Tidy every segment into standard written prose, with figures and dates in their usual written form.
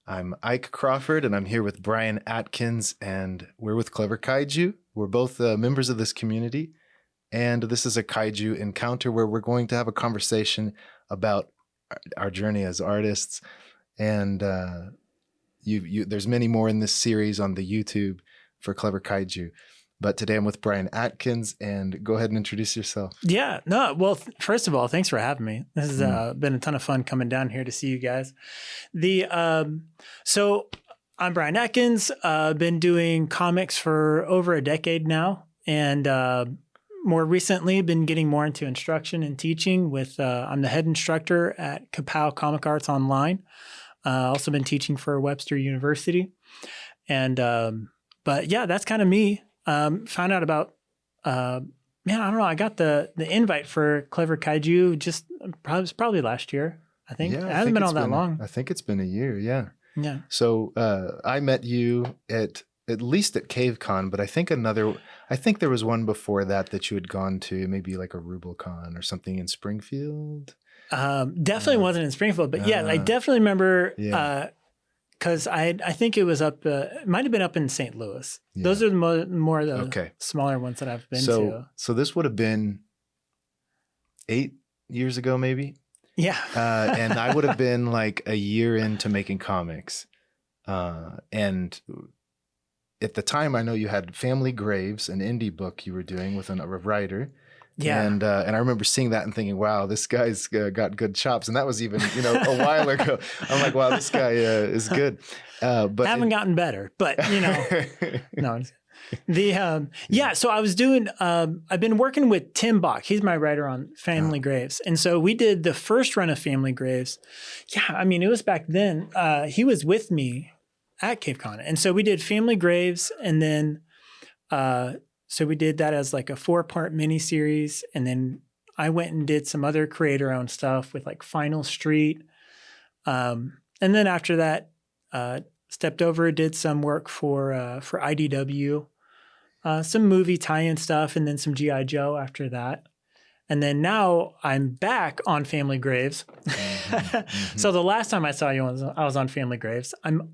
I'm Ike Crawford, and I'm here with Brian Atkins, and we're with Clever Kaiju. We're both members of this community, and this is a Kaiju Encounter where we're going to have a conversation about our journey as artists. And there's many more in this series on the YouTube for Clever Kaiju. But today I'm with Brian Atkins, and go ahead and introduce yourself. Yeah, no, well, first of all, thanks for having me. This has been a ton of fun coming down here to see you guys. So I'm Brian Atkins. Been doing comics for over a decade now, and more recently been getting more into instruction and teaching with, I'm the head instructor at KaPow Comic Arts Online. Also been teaching for Webster University. And, but yeah, that's kind of me. Found out about, I don't know. I got the invite for Clever Kaiju probably last year. I think it hasn't been all that long. I think it's been a year. Yeah. Yeah. So I met you at least at CaveCon, but I think there was one before that you had gone to, maybe like a RubleCon or something in Springfield. Definitely wasn't in Springfield, but yeah, I definitely remember. Yeah. Because I think it was up, it might have been up in St. Louis. Yeah. Those are the more the smaller ones that I've been to. So this would have been 8 years ago, maybe? Yeah. And I would have been like a year into making comics. And at the time, I know you had Family Graves, an indie book you were doing with a writer. Yeah. And I remember seeing that and thinking, wow, this guy's got good chops. And that was even, a while ago. I'm like, wow, this guy is good. But I haven't gotten better, but no. So I was doing, I've been working with Tim Bach. He's my writer on Family Graves. And so we did the first run of Family Graves. Yeah. I mean, it was back then, he was with me at CaveCon. And so we did Family Graves, and then, so we did that as like a 4-part miniseries, and then I went and did some other creator-owned stuff with like Final Street. And then after that, stepped over, did some work for IDW, some movie tie-in stuff, and then some G.I. Joe after that. And then now I'm back on Family Graves. So the last time I saw you, I was on Family Graves. I'm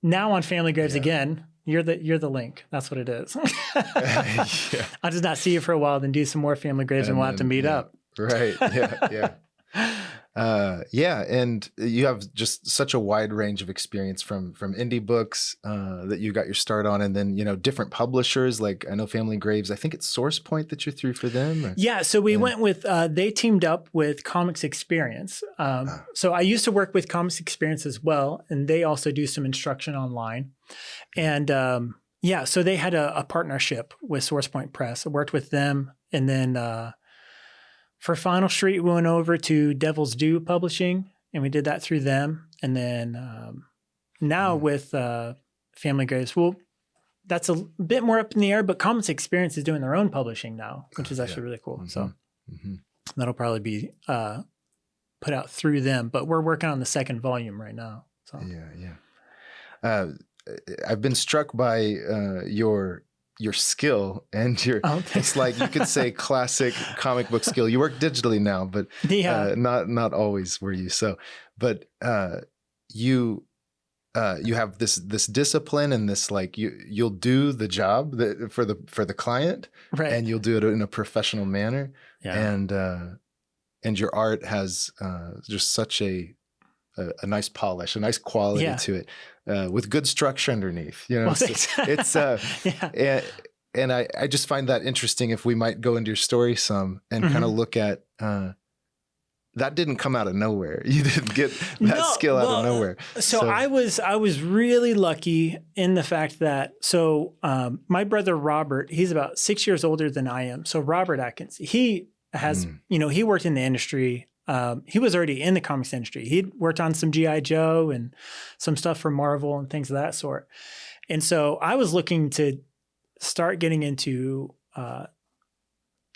now on Family Graves again. You're the link. That's what it is. I'll just not see you for a while, then do some more Family Graves, and we'll have to meet up. Right. Yeah. And you have just such a wide range of experience from indie books that you got your start on, and then different publishers. Like I know Family Graves. I think it's Source Point that you're through for them. Or? Yeah. So we went with. They teamed up with Comics Experience. So I used to work with Comics Experience as well, and they also do some instruction online. And so they had a partnership with Source Point Press. I worked with them, and then for Final Street, we went over to Devil's Due Publishing, and we did that through them. And then now with Family Graves, well, that's a bit more up in the air, but Comics Experience is doing their own publishing now, which is actually really cool. So that'll probably be put out through them, but we're working on the second volume right now. So I've been struck by your skill and your it's like you could say classic comic book skill. You work digitally now, but not always were you. So, but you have this discipline and this like you'll do the job for the client, right? And you'll do it in a professional manner, and your art has just such a nice polish, a nice quality to it, with good structure underneath. Well, so it's and I just find that interesting. If we might go into your story some and kind of look at that didn't come out of nowhere. You didn't get that skill out of nowhere. So I was really lucky in the fact that my brother Robert, he's about 6 years older than I am. So Robert Atkins, he has he worked in the industry. He was already in the comics industry. He'd worked on some G.I. Joe and some stuff for Marvel and things of that sort. And so I was looking to start getting into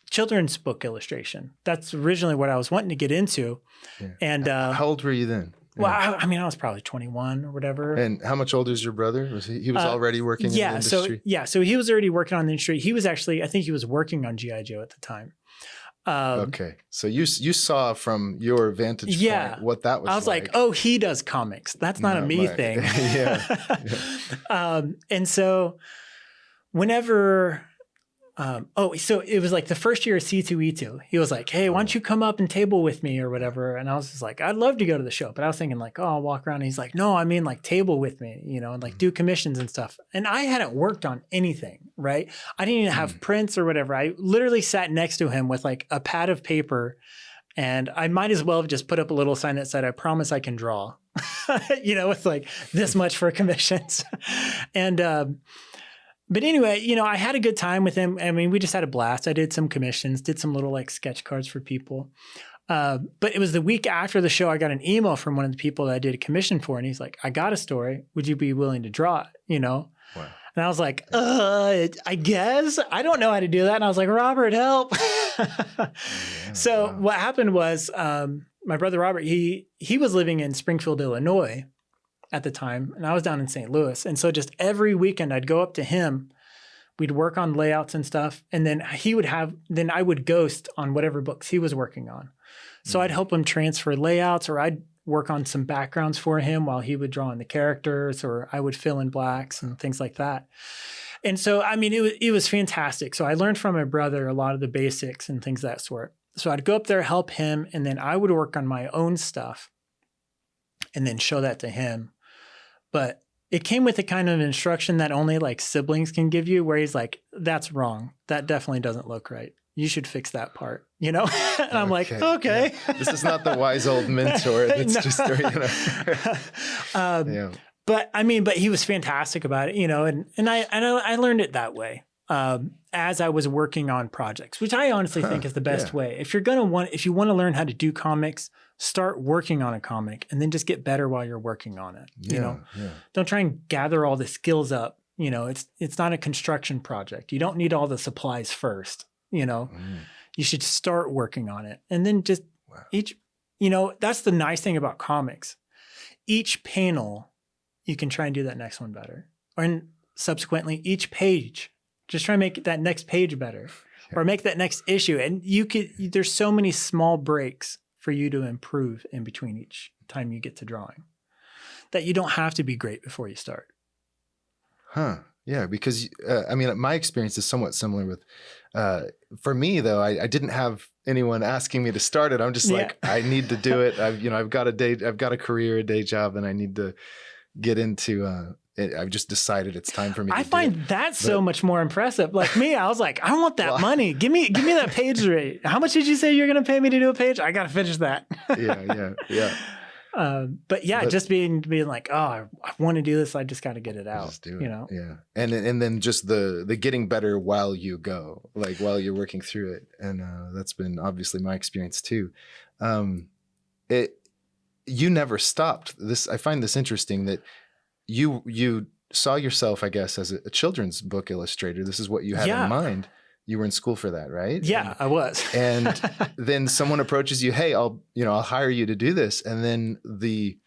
children's book illustration. That's originally what I was wanting to get into. Yeah. And how old were you then? Well, I was probably 21 or whatever. And how much older is your brother? Was he was already working in the industry? So he was already working on the industry. He was actually, I think he was working on G.I. Joe at the time. Okay. So you saw from your vantage point what that was. I was like, oh, he does comics. That's not a me thing. Yeah. And so whenever, so it was like the first year of C2E2, he was like, hey, why don't you come up and table with me or whatever? And I was just like, I'd love to go to the show. But I was thinking like, oh, I'll walk around. And he's like, no, I mean like table with me, and like do commissions and stuff. And I hadn't worked on anything, right? I didn't even have prints or whatever. I literally sat next to him with like a pad of paper, and I might as well have just put up a little sign that said, I promise I can draw, with like this much for commissions. And, but anyway, I had a good time with him. I mean, we just had a blast. I did some commissions, did some little like sketch cards for people. But it was the week after the show, I got an email from one of the people that I did a commission for. And he's like, I got a story. Would you be willing to draw it? Wow. And I was like, I guess. I don't know how to do that. And I was like, Robert, help. What happened was my brother Robert, he was living in Springfield, Illinois at the time, and I was down in St. Louis. And so just every weekend I'd go up to him, we'd work on layouts and stuff, and then then I would ghost on whatever books he was working on. So I'd help him transfer layouts, or I'd work on some backgrounds for him while he would draw in the characters, or I would fill in blacks and things like that. And so, I mean, it was fantastic. So I learned from my brother a lot of the basics and things of that sort. So I'd go up there, help him, and then I would work on my own stuff and then show that to him. But it came with a kind of instruction that only like siblings can give you, where he's like, that's wrong. That definitely doesn't look right. You should fix that part, And I'm like, okay. Yeah. This is not the wise old mentor. It's just, But he was fantastic about it, and I learned it that way. As I was working on projects, which I honestly think is the best way. If you want to learn how to do comics, start working on a comic and then just get better while you're working on it. Don't try and gather all the skills up. It's not a construction project. You don't need all the supplies first. You should start working on it. And then just that's the nice thing about comics. Each panel, you can try and do that next one better. And subsequently, each page, just try and make that next page better or make that next issue. And there's so many small breaks for you to improve in between each time you get to drawing that you don't have to be great before you start. Yeah, because my experience is somewhat similar with, for me though, I didn't have anyone asking me to start it. I'm just like, I need to do it. I've got a career, a day job, and I need to get into, I've just decided it's time for me to find that so much more impressive. Like me, I was like, I want that money. Give me that page rate. How much did you say you're going to pay me to do a page? I got to finish that. Yeah. But just being like, oh, I want to do this. I just got to get it out. Just do it. Yeah. And then just the getting better while you go, like while you're working through it. And that's been obviously my experience too. You never stopped this. I find this interesting that you saw yourself, I guess, as a children's book illustrator. This is what you had in mind. You were in school for that, right? Yeah, I was. And then someone approaches you, hey, I'll hire you to do this. And then the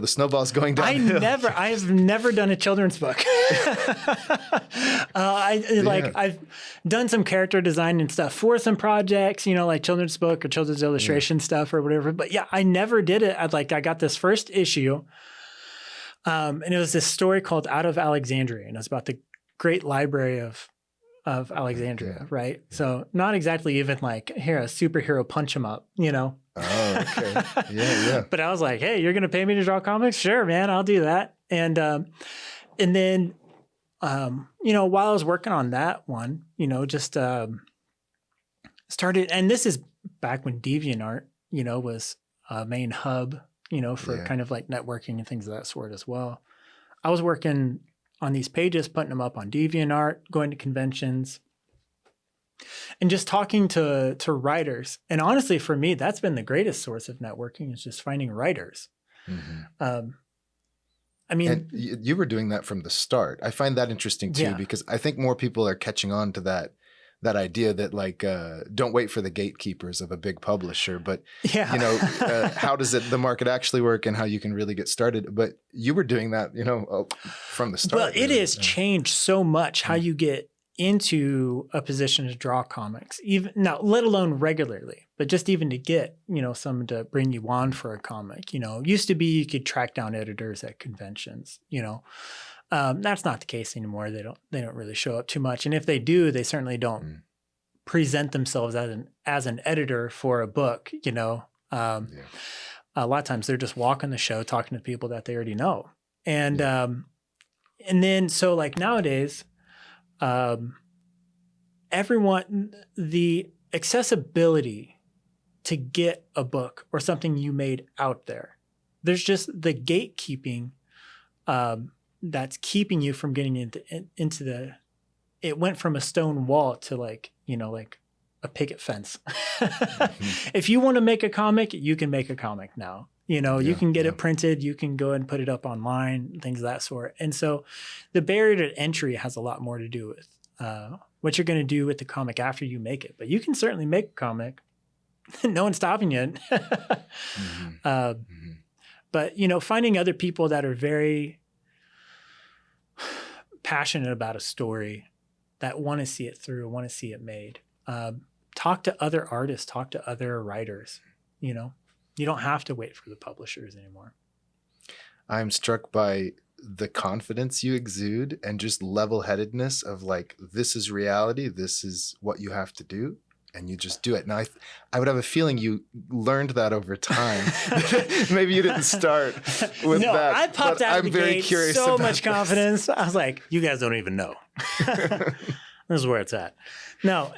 snowball's going downhill. I've never done a children's book. I've done some character design and stuff for some projects, like children's book or children's illustration stuff or whatever. But I never did it. I got this first issue. And it was this story called Out of Alexandria. And it was about the great library of Alexandria, right? So not exactly even like, here, a superhero punch him up, Oh, okay. Yeah. But I was like, hey, you're going to pay me to draw comics? Sure, man, I'll do that. And then, while I was working on that one, just started, and this is back when DeviantArt, was a main hub, for kind of like networking and things of that sort as well. I was working on these pages, putting them up on DeviantArt, going to conventions, and just talking to writers. And honestly, for me, that's been the greatest source of networking, is just finding writers. Mm-hmm. And you were doing that from the start. I find that interesting too, because I think more people are catching on to that idea that like, don't wait for the gatekeepers of a big publisher, but how does the market actually work and how you can really get started. But you were doing that, from the start. Well, it has changed so much how you get into a position to draw comics, even now, let alone regularly, but just even to get, someone to bring you on for a comic, used to be you could track down editors at conventions, that's not the case anymore. They don't really show up too much. And if they do, they certainly don't present themselves as an editor for a book, a lot of times they're just walking the show, talking to people that they already know. And then, so like nowadays, everyone, the accessibility to get a book or something you made out there, there's just the gatekeeping, that's keeping you from getting into it went from a stone wall to like a picket fence. If you want to make a comic, you can make a comic now. You can get it printed, you can go and put it up online, things of that sort. And so the barrier to entry has a lot more to do with what you're going to do with the comic after you make it. But you can certainly make a comic. No one's stopping you. But, finding other people that are very passionate about a story, that want to see it through, want to see it made. Talk to other artists, talk to other writers, You don't have to wait for the publishers anymore. I'm struck by the confidence you exude and just level-headedness of like, this is reality. This is what you have to do. And you just do it. Now, I would have a feeling you learned that over time. Maybe you didn't start with that. I popped out of the very gate curious so about much confidence. I was like, you guys don't even know. This is where it's at. No,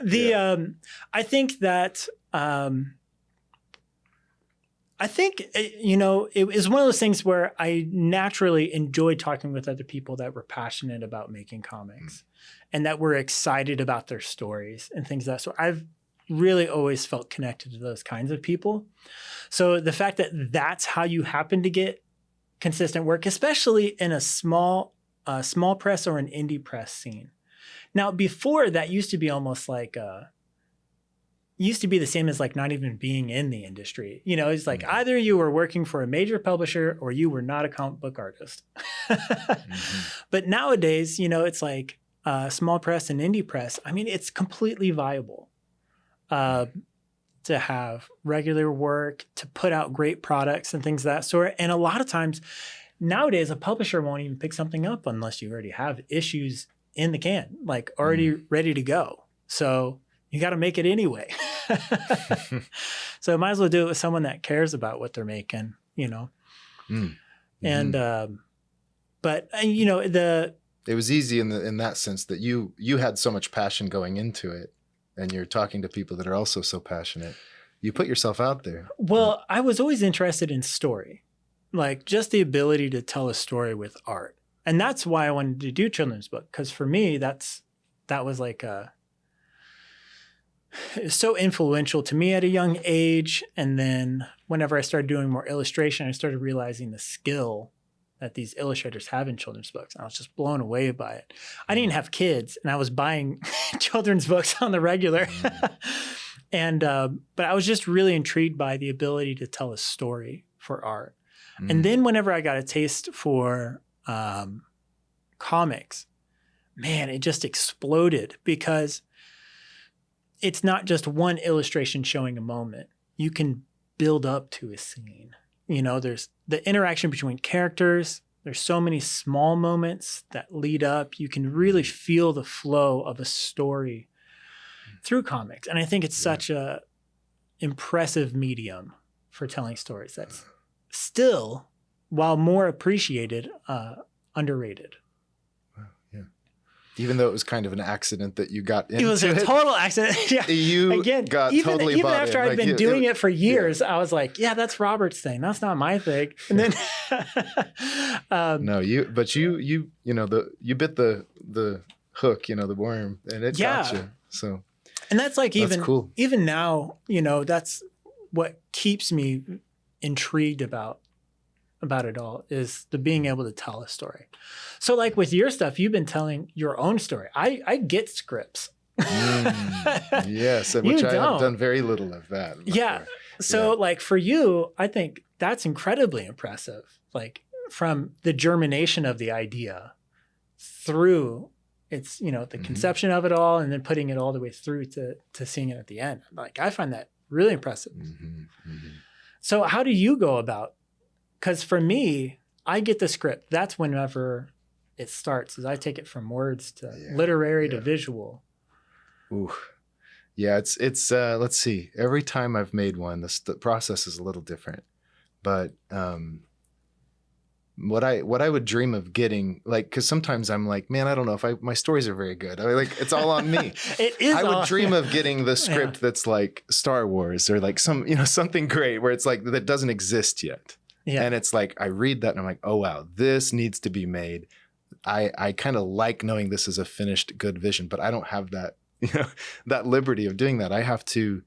I think that it was one of those things where I naturally enjoyed talking with other people that were passionate about making comics and that were excited about their stories and things like that. So I've really always felt connected to those kinds of people. So the fact that that's how you happen to get consistent work, especially in a small press or an indie press scene. Now, before that used to be almost like used to be the same as like not even being in the industry. It's like either you were working for a major publisher or you were not a comic book artist. But nowadays, it's like small press and indie press. I mean, it's completely viable to have regular work, to put out great products and things of that sort. And a lot of times nowadays, a publisher won't even pick something up unless you already have issues in the can, like already ready to go. So you got to make it anyway. So might as well do it with someone that cares about what they're making, And, but it was easy in that sense that you had so much passion going into it, and you're talking to people that are also so passionate. You put yourself out there. Well, I was always interested in story, like just the ability to tell a story with art. And that's why I wanted to do children's book. Because for me, that was like so influential to me at a young age. And then whenever I started doing more illustration, I started realizing the skill that these illustrators have in children's books. And I was just blown away by it. I didn't have kids, and I was buying children's books on the regular. And but I was just really intrigued by the ability to tell a story for art. And then whenever I got a taste for comics, man, it just exploded, because it's not just one illustration showing a moment. You can build up to a scene. There's the interaction between characters. There's so many small moments that lead up. You can really feel the flow of a story through comics. And I think it's such a impressive medium for telling stories that's still, while more appreciated, underrated. Even though it was kind of an accident that you got into it. It was a total accident. Yeah. You got totally even bought after in. I'd been doing it for years, I was like, yeah, that's Robert's thing. That's not my thing. And then no, you bit the hook, the worm, and it got you. So, and that's like that's cool. Even now, that's what keeps me intrigued about it all, is the being able to tell a story. So like with your stuff, you've been telling your own story. I get scripts. Yes, which I have done very little of that. Yeah. So like for you, I think that's incredibly impressive. Like from the germination of the idea through, it's, the Mm-hmm. conception of it all and then putting it all the way through to seeing it at the end. Like, I find that really impressive. Mm-hmm. Mm-hmm. So how do you go about, because for me, I get the script. That's whenever it starts, is I take it from words to literary to visual. Ooh. Yeah, it's let's see. Every time I've made one, the process is a little different. But what I would dream of getting, like, because sometimes I'm like, man, I don't know if my stories are very good. I mean, like, it's all on me. It is. I would dream of getting the script that's like Star Wars or like something great where it's like that doesn't exist yet. Yeah. And it's like I read that and I'm like, oh wow, this needs to be made. I kind of like knowing this is a finished good vision, but I don't have that that liberty of doing that. I have to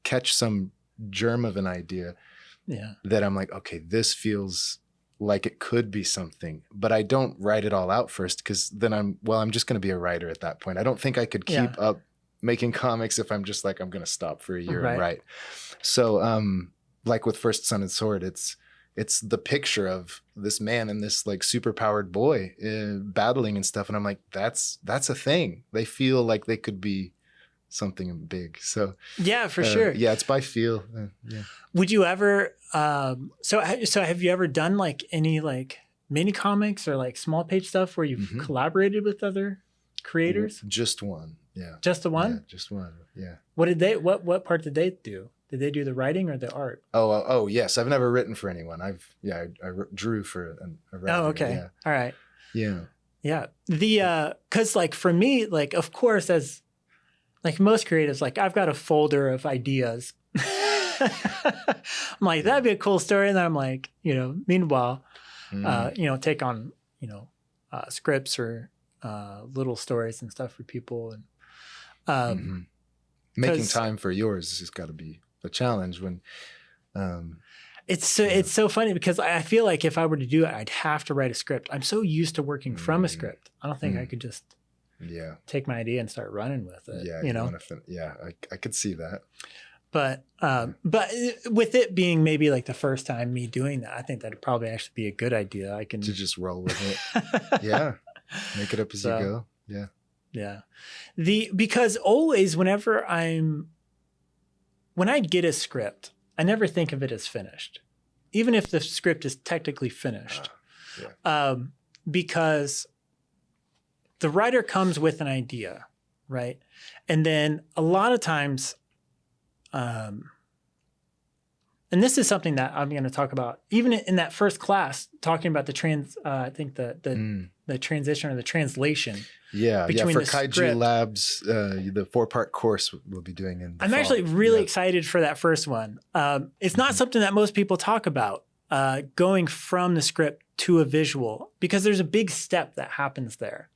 catch some germ of an idea that I'm like, okay, this feels like it could be something, but I don't write it all out first, because then I'm just going to be a writer at that point. I don't think I could keep up making comics if I'm just like, I'm going to stop for a year and write. So like with First Son and Sword, it's the picture of this man and this like super powered boy battling and stuff. And I'm like, that's a thing. They feel like they could be something big. So yeah, for sure. Yeah, it's by feel. Yeah. Would you ever, so have you ever done like any like mini comics or like small page stuff where you've collaborated with other creators? Just one. Yeah. Just the one? Yeah, just one. Yeah. What part did they do? Did they do the writing or the art? Oh, yes. I've never written for anyone. I drew for a writer. Oh, okay. Yeah. All right. Yeah. Yeah. Cause like for me, like, of course, as like most creatives, like I've got a folder of ideas. I'm like, that'd be a cool story. And then I'm like, meanwhile, take on, scripts or little stories and stuff for people. And making time for yours has got to be a challenge when it's so funny because I feel like if I were to do it, I'd have to write a script. I'm so used to working from a script. I don't think I could just take my idea and start running with it. Yeah, I could see that. But with it being maybe like the first time me doing that, I think that'd probably actually be a good idea. I can to just roll with it. Yeah, make it up as you go. Yeah. Yeah. Because always when I get a script, I never think of it as finished, even if the script is technically finished. Because the writer comes with an idea, right? And then a lot of times, and this is something that I'm going to talk about, even in that first class, talking about I think the transition or the translation. Yeah, between for the Kaiju script. Labs, the 4-part course we'll be doing in the I'm fall. actually really excited for that first one. It's not something that most people talk about, going from the script to a visual, because there's a big step that happens there.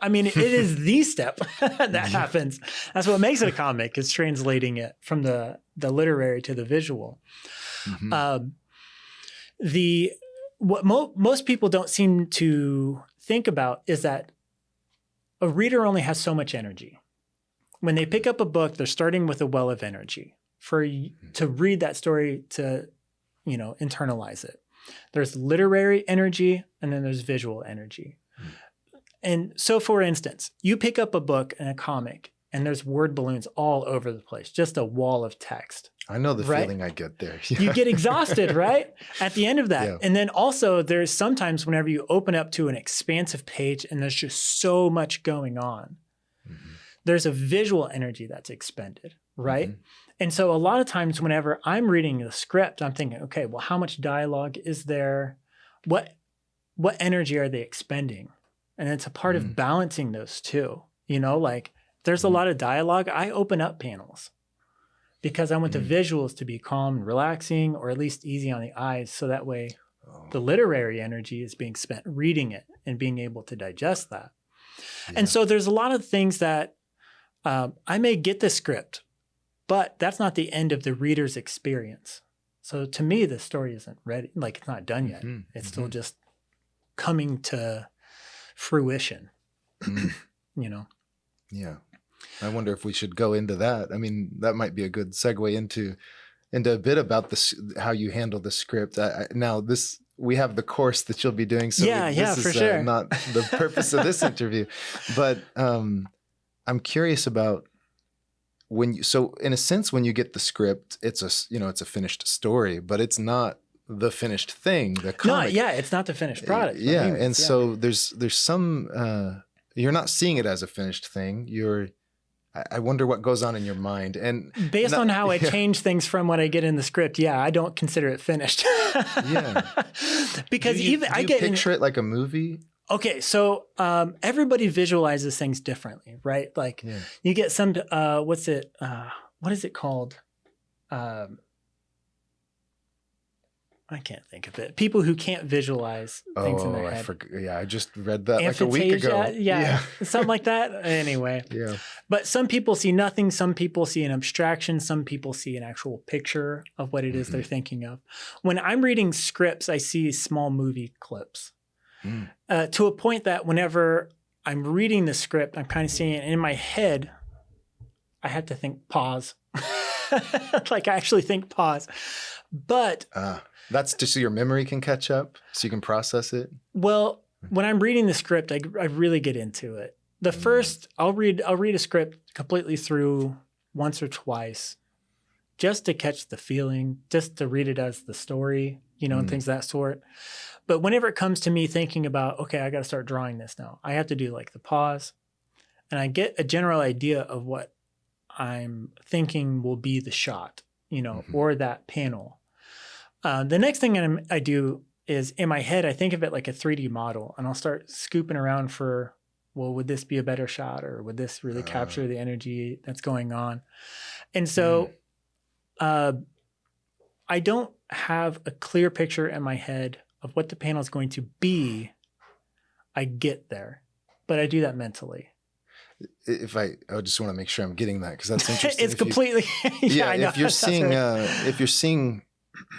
I mean, it is the step that happens. That's what makes it a comic, is translating it from the literary to the visual. What most people don't seem to think about is that a reader only has so much energy. When they pick up a book, they're starting with a well of energy to read that story, to, internalize it. There's literary energy and then there's visual energy. And so, for instance, you pick up a book and a comic and there's word balloons all over the place, just a wall of text. I know the feeling I get there. You get exhausted, right? At the end of that. Yeah. And then also there's sometimes whenever you open up to an expansive page and there's just so much going on, there's a visual energy that's expended, right? And so a lot of times whenever I'm reading the script, I'm thinking, okay, well, how much dialogue is there? What energy are they expending? And it's a part of balancing those two, like there's a lot of dialogue. I open up panels because I want the visuals to be calm and relaxing, or at least easy on the eyes. So that way the literary energy is being spent reading it and being able to digest that. Yeah. And so there's a lot of things that I may get the script, but that's not the end of the reader's experience. So to me, the story isn't ready. Like, it's not done yet. It's still just coming to fruition, Yeah. I wonder if we should go into that. I mean, that might be a good segue into into a bit about this, how you handle the script. Now we have the course that you'll be doing. So this is for sure. not the purpose of this interview, but I'm curious about so in a sense, when you get the script, it's a finished story, but it's not the finished thing, the comic. No, it's not the finished product. Yeah. And so there's some, you're not seeing it as a finished thing. I wonder what goes on in your mind. And based on how I change things from what I get in the script, I don't consider it finished. Because I picture it like a movie. Okay, so everybody visualizes things differently, right? Like you get some, what is it called? I can't think of it. People who can't visualize things in their head. I just read that like a week ago. Yeah, something like that. Anyway. Yeah. But some people see nothing. Some people see an abstraction. Some people see an actual picture of what it is they're thinking of. When I'm reading scripts, I see small movie clips to a point that whenever I'm reading the script, I'm kind of seeing it in my head. I had to think pause. Like I actually think pause. But that's just so your memory can catch up, so you can process it. Well, when I'm reading the script, I really get into it. The first, I'll read a script completely through once or twice, just to catch the feeling, just to read it as the story, and things of that sort. But whenever it comes to me thinking about, okay, I got to start drawing this now, I have to do like the pause, and I get a general idea of what I'm thinking will be the shot, or that panel. The next thing I do is in my head, I think of it like a 3D model, and I'll start scooping around for, well, would this be a better shot, or would this really capture the energy that's going on? And so I don't have a clear picture in my head of what the panel is going to be. I get there, but I do that mentally. I just want to make sure I'm getting that, because that's interesting. It's completely if you're seeing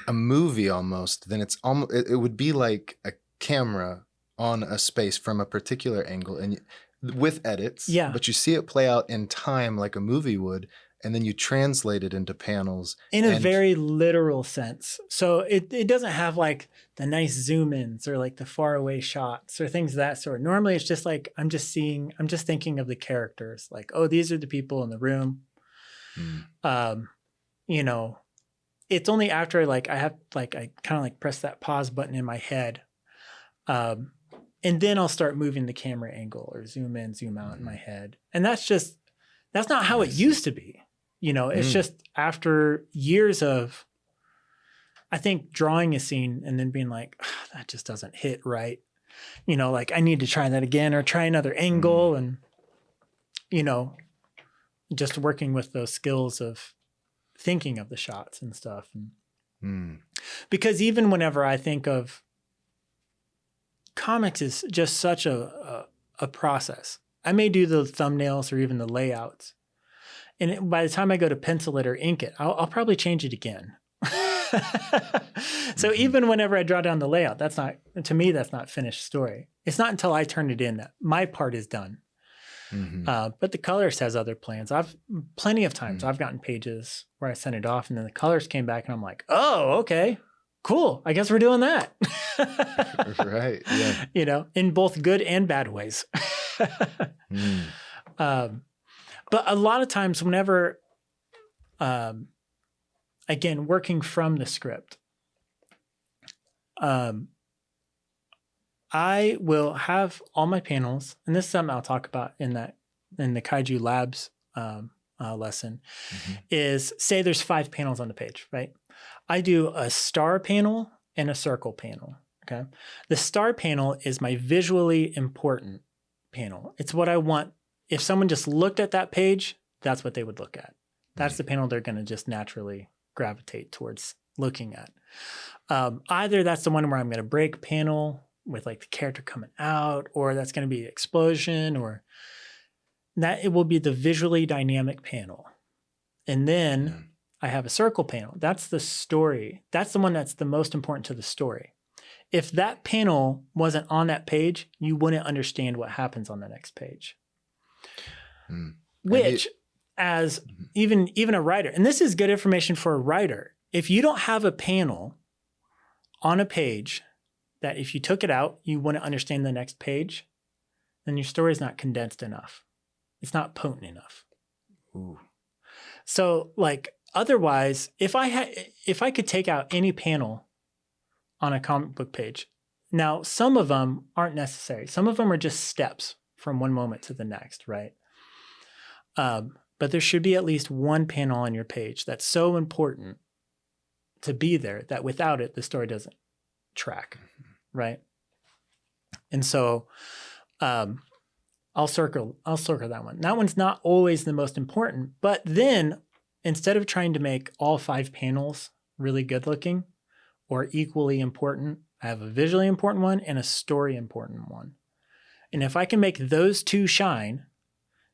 a movie almost, then it's almost, it would be like a camera on a space from a particular angle and with edits, but you see it play out in time like a movie would, and then you translate it into panels in a very literal sense. So it doesn't have like the nice zoom ins or like the far away shots or things of that sort. Normally it's just like I'm just thinking of the characters, like, oh, these are the people in the room. It's only after I kind of like press that pause button in my head. And then I'll start moving the camera angle or zoom in, zoom out in my head. And that's not how it used to be. It's just after years of, I think, drawing a scene and then being like, that just doesn't hit right. Like I need to try that again or try another angle. And, just working with those skills of thinking of the shots and stuff. And because even whenever I think of comics is just such a process. I may do the thumbnails or even the layouts. And by the time I go to pencil it or ink it, I'll probably change it again. So even whenever I draw down the layout, to me, that's not finished story. It's not until I turn it in that my part is done. But the colorist has other plans. Plenty of times I've gotten pages where I sent it off and then the colorist came back and I'm like, oh, okay, cool. I guess we're doing that. Right. Yeah. In both good and bad ways. But a lot of times whenever, again, working from the script, I will have all my panels, and this is something I'll talk about in the Kaiju Labs lesson, is say there's 5 panels on the page, right? I do a star panel and a circle panel, okay? The star panel is my visually important panel. It's what I want. If someone just looked at that page, that's what they would look at. That's the panel they're going to just naturally gravitate towards looking at. Either that's the one where I'm going to break panel with like the character coming out, or that's going to be explosion, or that it will be the visually dynamic panel. And then I have a circle panel. That's the story. That's the one that's the most important to the story. If that panel wasn't on that page, you wouldn't understand what happens on the next page. Which, as even a writer, and this is good information for a writer, if you don't have a panel on a page that if you took it out, you wouldn't understand the next page, then your story is not condensed enough. It's not potent enough. Ooh. So like otherwise, if I could take out any panel on a comic book page, now some of them aren't necessary. Some of them are just steps from one moment to the next, right? But there should be at least one panel on your page that's so important to be there that without it, the story doesn't track, right? And so I'll circle that one. That one's not always the most important, but then instead of trying to make all 5 panels really good looking or equally important, I have a visually important one and a story important one. And if I can make those 2 shine,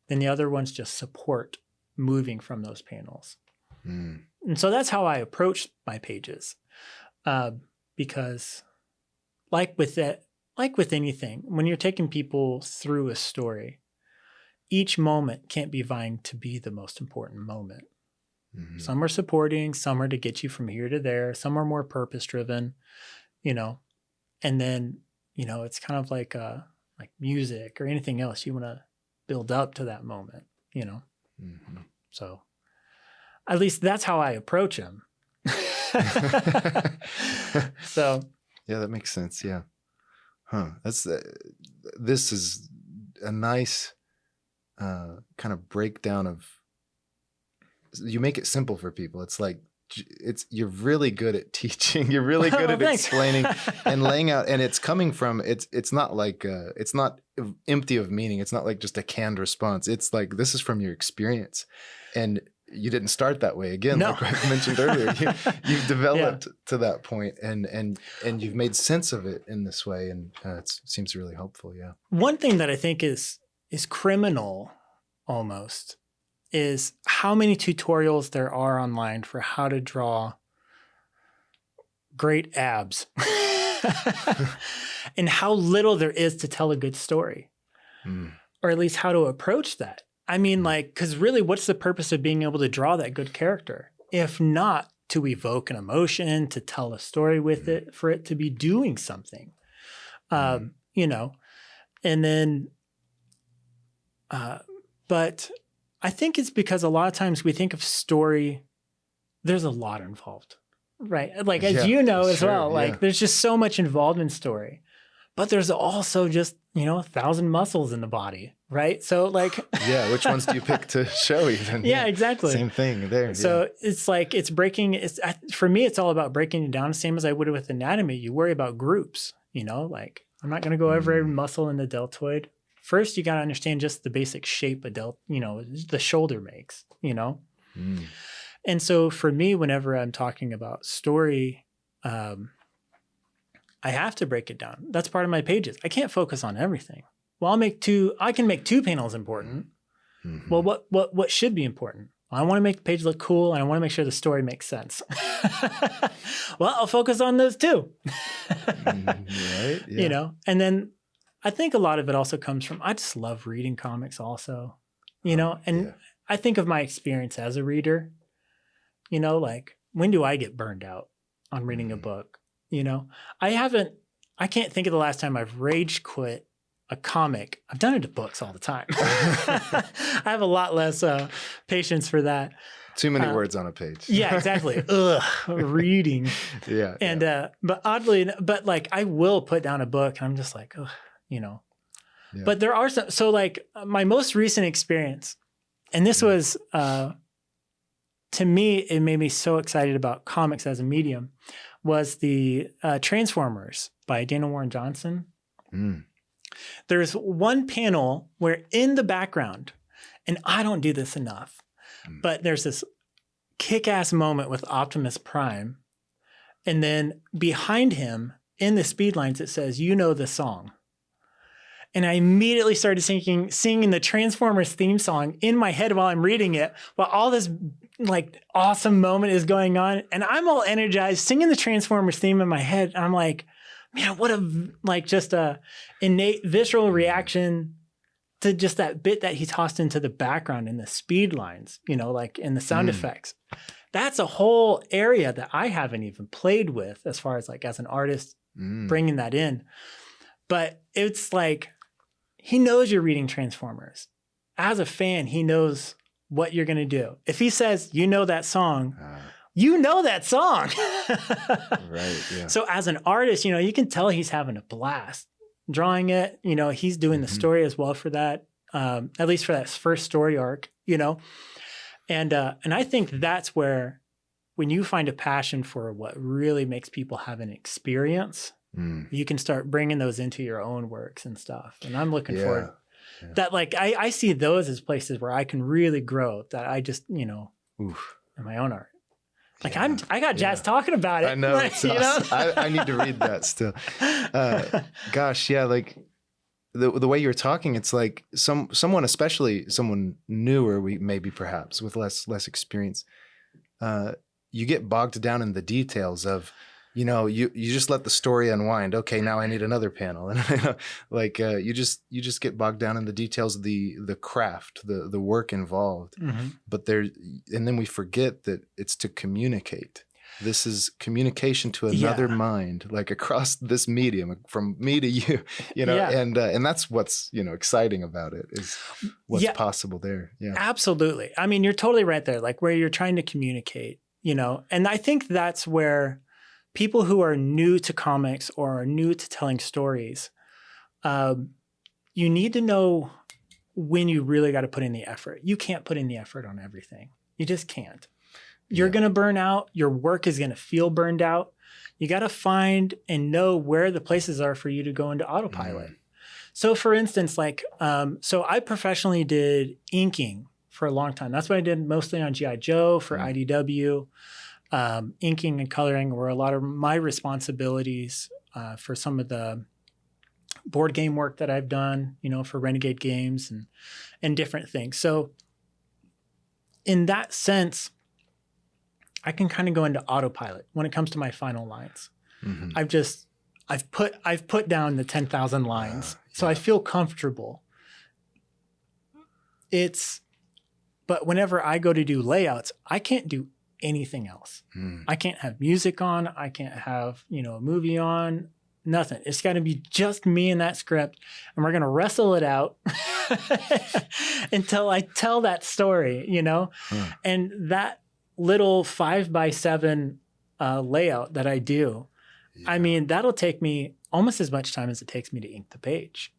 then the other ones just support moving from those panels. And so that's how I approach my pages. Because like with anything, when you're taking people through a story, each moment can't be vying to be the most important moment. Mm-hmm. Some are supporting, some are to get you from here to there, some are more purpose-driven, and then, it's kind of like music or anything else. You want to build up to that moment, Mm-hmm. So at least that's how I approach them. So yeah, that makes sense. Yeah. This is a nice kind of breakdown of, you make it simple for people. It's like, you're really good at teaching. You're really good at explaining and laying out, and it's coming from, it's not like, it's not empty of meaning. It's not like just a canned response. It's like, this is from your experience, and you didn't start that way. Again, no. Like I mentioned earlier, you've developed to that point, and you've made sense of it in this way. And it seems really helpful. Yeah. One thing that I think is criminal almost is how many tutorials there are online for how to draw great abs and how little there is to tell a good story, or at least how to approach that. I mean, because really, what's the purpose of being able to draw that good character? If not to evoke an emotion, to tell a story with it, for it to be doing something, and then, but I think it's because a lot of times we think of story, there's a lot involved, right? Like, as as well, there's just so much involved in story, but there's also just, 1,000 muscles in the body, right? So yeah, which ones do you pick to show even? Yeah, exactly. Same thing there. So it's like, for me, it's all about breaking it down, same as I would with anatomy. You worry about groups, I'm not going to go over every muscle in the deltoid. First, you got to understand just the basic shape the shoulder makes, And so for me, whenever I'm talking about story, I have to break it down. That's part of my pages. I can't focus on everything. Well, I can make 2 panels important. Mm-hmm. Well, what should be important? I want to make the page look cool, and I want to make sure the story makes sense. Well, I'll focus on those too. Right? Yeah. And then I think a lot of it also comes from, I just love reading comics also, I think of my experience as a reader, when do I get burned out on reading a book? I can't think of the last time I've rage quit a comic. I've done it to books all the time. I have a lot less patience for that. Too many words on a page. Yeah, exactly. Ugh, reading. Yeah. And, but oddly, I will put down a book and I'm just like, ugh. Yeah. But there are some, my most recent experience, and this was, to me, it made me so excited about comics as a medium, was the Transformers by Dana Warren Johnson. There's one panel where in the background, and I don't do this enough, but there's this kick-ass moment with Optimus Prime, and then behind him in the speed lines, it says, the song. And I immediately started singing the Transformers theme song in my head while I'm reading it, while all this awesome moment is going on. And I'm all energized singing the Transformers theme in my head. And I'm like, man, what just a innate visceral reaction to just that bit that he tossed into the background in the speed lines, in the sound effects. that's a whole area that I haven't even played with as far as like as an artist bringing that in. But it's like, he knows you're reading Transformers. As a fan, he knows what you're going to do. If he says, you know that song, you know that song. Right. Yeah. So as an artist, you know, you can tell he's having a blast drawing it. You know, he's doing the story as well for that, at least for that first story arc, you know. And I think that's where, when you find a passion for what really makes people have an experience, you can start bringing those into your own works and stuff. And I'm looking forward that, like, I see those as places where I can really grow, that I just, you know, in my own art. Like I got Jazz talking about it. I know. Like, It's you know? awesome. I need to read that still. Gosh, yeah. Like the way you're talking, it's like someone, especially someone newer, maybe perhaps with less experience, you get bogged down in the details of, you know, you just let the story unwind. Okay, now I need another panel, and like you just get bogged down in the details of the craft, the work involved. But and then we forget that it's to communicate. This is communication to another mind, like across this medium, from me to you, you know, and that's what's, you know, exciting about it, is what's possible there. Yeah, absolutely. I mean, you're totally right there, like where you're trying to communicate, you know, and I think that's where people who are new to comics or are new to telling stories, you need to know when you really got to put in the effort. You can't put in the effort on everything. You just can't. You're going to burn out. Your work is going to feel burned out. You got to find and know where the places are for you to go into autopilot. So for instance, like, so I professionally did inking for a long time. That's what I did mostly on G.I. Joe for IDW. Inking and coloring were a lot of my responsibilities for some of the board game work that I've done, you know, for Renegade Games and different things. So in that sense, I can kind of go into autopilot when it comes to my final lines. I've put down the 10,000 lines, so I feel comfortable. But whenever I go to do layouts, I can't do anything else. I can't have music on. I can't have, you know, a movie on. Nothing. It's got to be just me and that script, and we're gonna wrestle it out until I tell that story, you know. And that little 5x7 layout that I do, I mean, that'll take me almost as much time as it takes me to ink the page,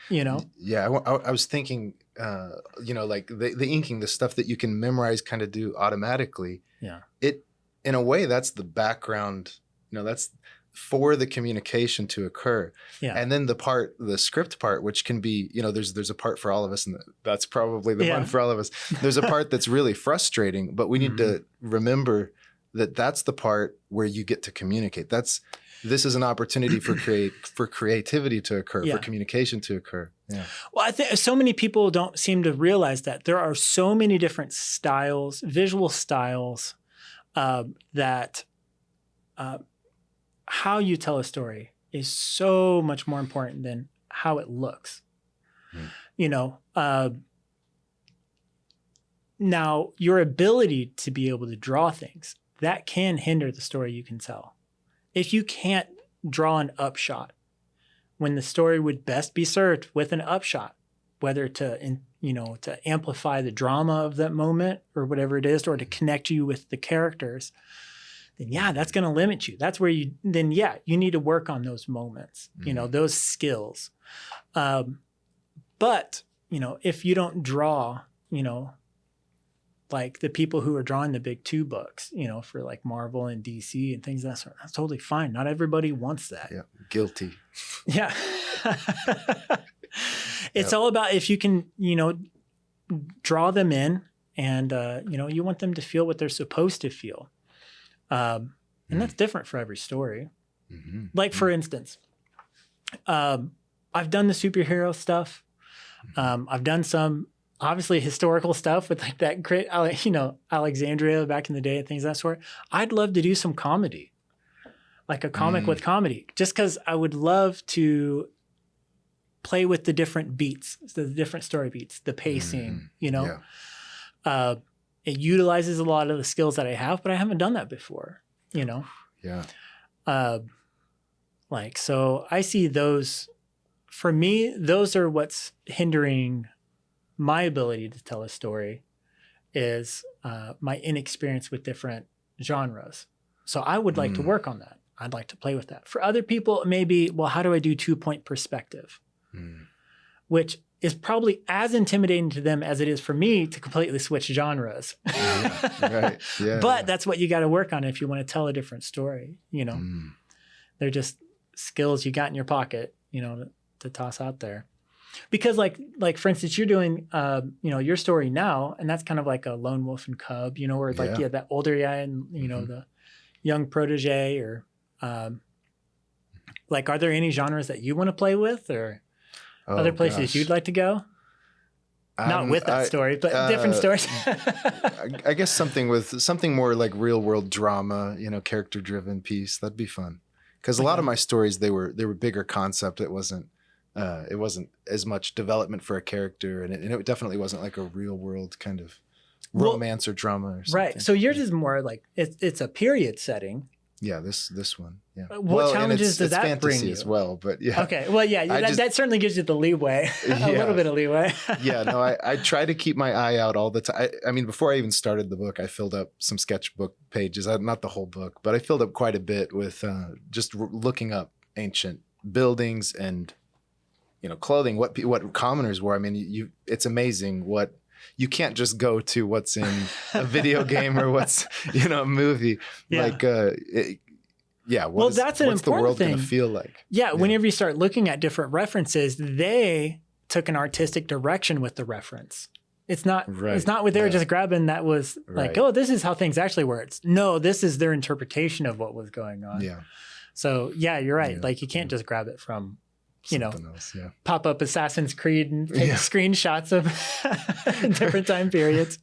you know. Yeah, I was thinking, you know, like the inking, the stuff that you can memorize, kind of do automatically. Yeah. It, in a way, that's the background, you know, that's for the communication to occur. Yeah. And then the script part, which can be, you know, there's a part for all of us, and that's probably the one for all of us. There's a part that's really frustrating, but we need to remember that that's the part where you get to communicate. This is an opportunity for creativity to occur, for communication to occur. Yeah. Well, I think so many people don't seem to realize that there are so many different styles, visual styles, that how you tell a story is so much more important than how it looks. You know, now your ability to be able to draw things, that can hinder the story you can tell. If you can't draw an upshot, when the story would best be served with an upshot, whether to amplify the drama of that moment or whatever it is, or to connect you with the characters, then that's going to limit you. That's where you need to work on those moments, you know, those skills. But, you know, if you don't draw, you know, like the people who are drawing the big 2 books, you know, for like Marvel and DC and things of that sort, that's totally fine. Not everybody wants that. Yeah. Guilty. Yeah. It's all about if you can, you know, draw them in and, you know, you want them to feel what they're supposed to feel. And that's different for every story. Like, for instance, I've done the superhero stuff. I've done some obviously historical stuff with like that great, you know, Alexandria back in the day and things of that sort. I'd love to do some comedy, like a comic with comedy, just because I would love to play with the different beats, the different story beats, the pacing, you know. it utilizes a lot of the skills that I have, but I haven't done that before, you know? Yeah. So I see those, for me, those are what's hindering my ability to tell a story is my inexperience with different genres. So I would like to work on that. I'd like to play with that. For other people, maybe, well, how do I do 2-point perspective? Which is probably as intimidating to them as it is for me to completely switch genres. Right. Yeah. But that's what you got to work on if you want to tell a different story. You know, they're just skills you got in your pocket, you know, to toss out there. Because like for instance, you're doing, your story now, and that's kind of like a lone wolf and cub, you know, where like you have that older guy and, you know, the young protege or like, are there any genres that you want to play with or other places you'd like to go? Not with that story, but different stories. I guess something more like real world drama, you know, character driven piece. That'd be fun. Because a lot of my stories, they were bigger concept. It wasn't as much development for a character, and it definitely wasn't like a real world kind of romance or drama or something. Right. So yours is more like it's a period setting. Yeah, this one. Yeah. What challenges does that bring fantasy you? as well, but yeah. Okay. Well, yeah, that certainly gives you the leeway, a little bit of leeway. Yeah. No, I try to keep my eye out all the time. I mean, before I even started the book, I filled up some sketchbook pages, not the whole book, but I filled up quite a bit with just looking up ancient buildings and, you know, clothing, what commoners wore. I mean, it's amazing what. You can't just go to what's in a video game or what's, you know, a movie. Yeah. Like, that's an important what's the world thing. going to feel like? Yeah, whenever you start looking at different references, they took an artistic direction with the reference. It's not what they were just grabbing that was like, oh, this is how things actually work. No, this is their interpretation of what was going on. Yeah. So, yeah, you're right. Yeah. Like, you can't just grab it from, something else, pop up Assassin's Creed and take screenshots of different time periods,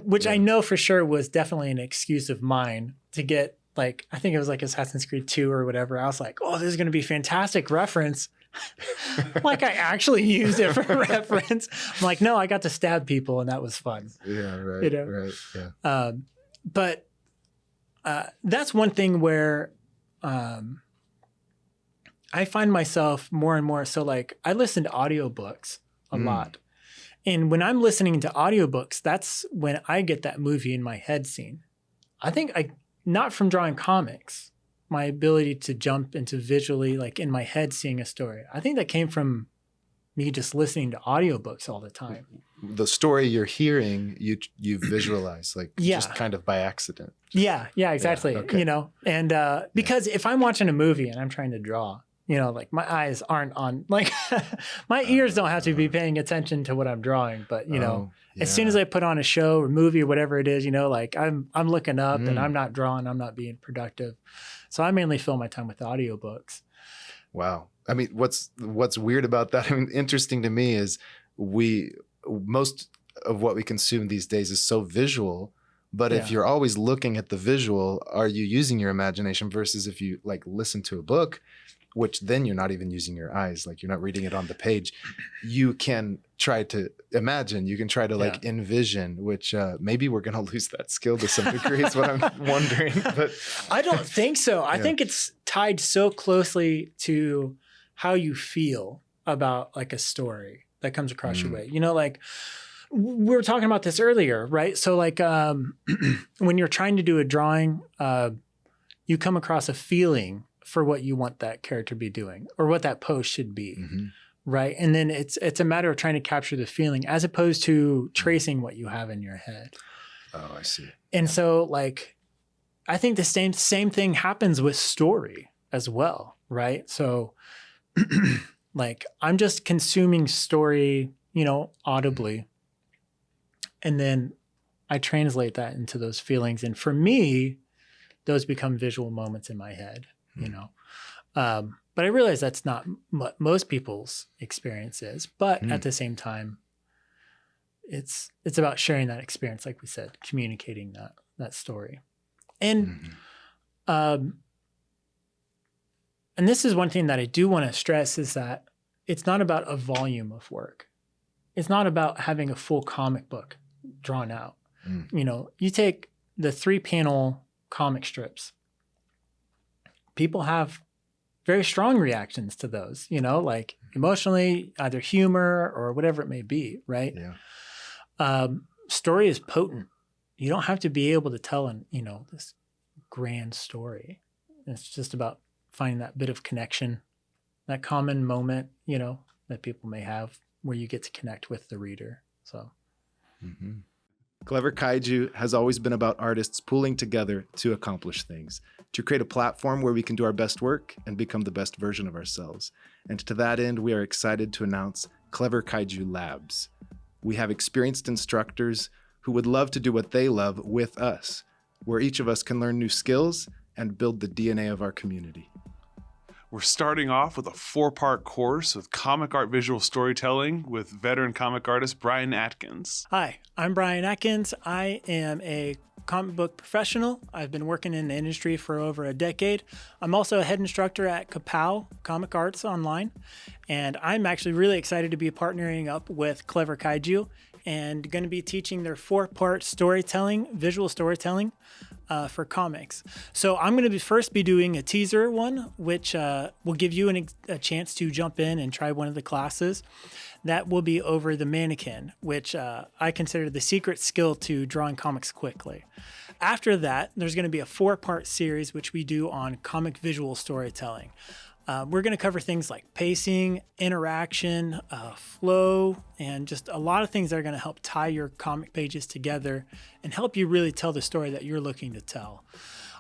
which I know for sure was definitely an excuse of mine to get, like, I think it was like Assassin's Creed 2 or whatever. I was like, oh, this is going to be fantastic reference. Like I actually used it for reference. I'm like, no, I got to stab people and that was fun. Yeah, right, you know? right, yeah. But that's one thing where I find myself more and more. So like I listen to audiobooks a lot. And when I'm listening to audiobooks, that's when I get that movie in my head scene. I think not from drawing comics, my ability to jump into visually, like in my head, seeing a story. I think that came from me just listening to audiobooks all the time. The story you're hearing, you visualize like just kind of by accident. Yeah, exactly. Yeah, okay. You know, and because if I'm watching a movie and I'm trying to draw, you know, like my eyes aren't on, like my ears don't have to be paying attention to what I'm drawing. But, you know, as soon as I put on a show or movie or whatever it is, you know, like I'm looking up and I'm not drawing, I'm not being productive. So I mainly fill my time with audiobooks. Wow. I mean, what's weird about that, I mean, interesting to me is most of what we consume these days is so visual. But if you're always looking at the visual, are you using your imagination versus if you like listen to a book, which then you're not even using your eyes, like you're not reading it on the page. You can try to imagine, you can try to like envision, which maybe we're going to lose that skill to some degree is what I'm wondering. But I don't think so. I think it's tied so closely to how you feel about like a story that comes across your way. You know, like we were talking about this earlier, right? So like when you're trying to do a drawing, you come across a feeling for what you want that character to be doing or what that pose should be, right? And then it's a matter of trying to capture the feeling as opposed to tracing what you have in your head. Oh, I see. And so like, I think the same thing happens with story as well, right? So like I'm just consuming story, you know, audibly. And then I translate that into those feelings. And for me, those become visual moments in my head. You know, but I realize that's not what most people's experience is. But at the same time, it's about sharing that experience, like we said, communicating that story. And and this is one thing that I do want to stress is that it's not about a volume of work. It's not about having a full comic book drawn out. You know, you take the 3-panel comic strips. People have very strong reactions to those, you know, like emotionally, either humor or whatever it may be, right? Yeah. Story is potent. You don't have to be able to tell this grand story. It's just about finding that bit of connection, that common moment, you know, that people may have where you get to connect with the reader. So. Mm-hmm. Clever Kaiju has always been about artists pooling together to accomplish things, to create a platform where we can do our best work and become the best version of ourselves. And to that end, we are excited to announce Clever Kaiju Labs. We have experienced instructors who would love to do what they love with us, where each of us can learn new skills and build the DNA of our community. We're starting off with a 4-part course with comic art visual storytelling with veteran comic artist Brian Atkins. Hi, I'm Brian Atkins. I am a comic book professional. I've been working in the industry for over a decade. I'm also a head instructor at KaPow, Comic Arts Online, and I'm actually really excited to be partnering up with Clever Kaiju and going to be teaching their 4-part storytelling, visual storytelling for comics. So I'm going to first be doing a teaser one, which will give you a chance to jump in and try one of the classes. That will be over the mannequin, which I consider the secret skill to drawing comics quickly. After that, there's going to be a 4-part series, which we do on comic visual storytelling. We're going to cover things like pacing, interaction, flow, and just a lot of things that are going to help tie your comic pages together and help you really tell the story that you're looking to tell.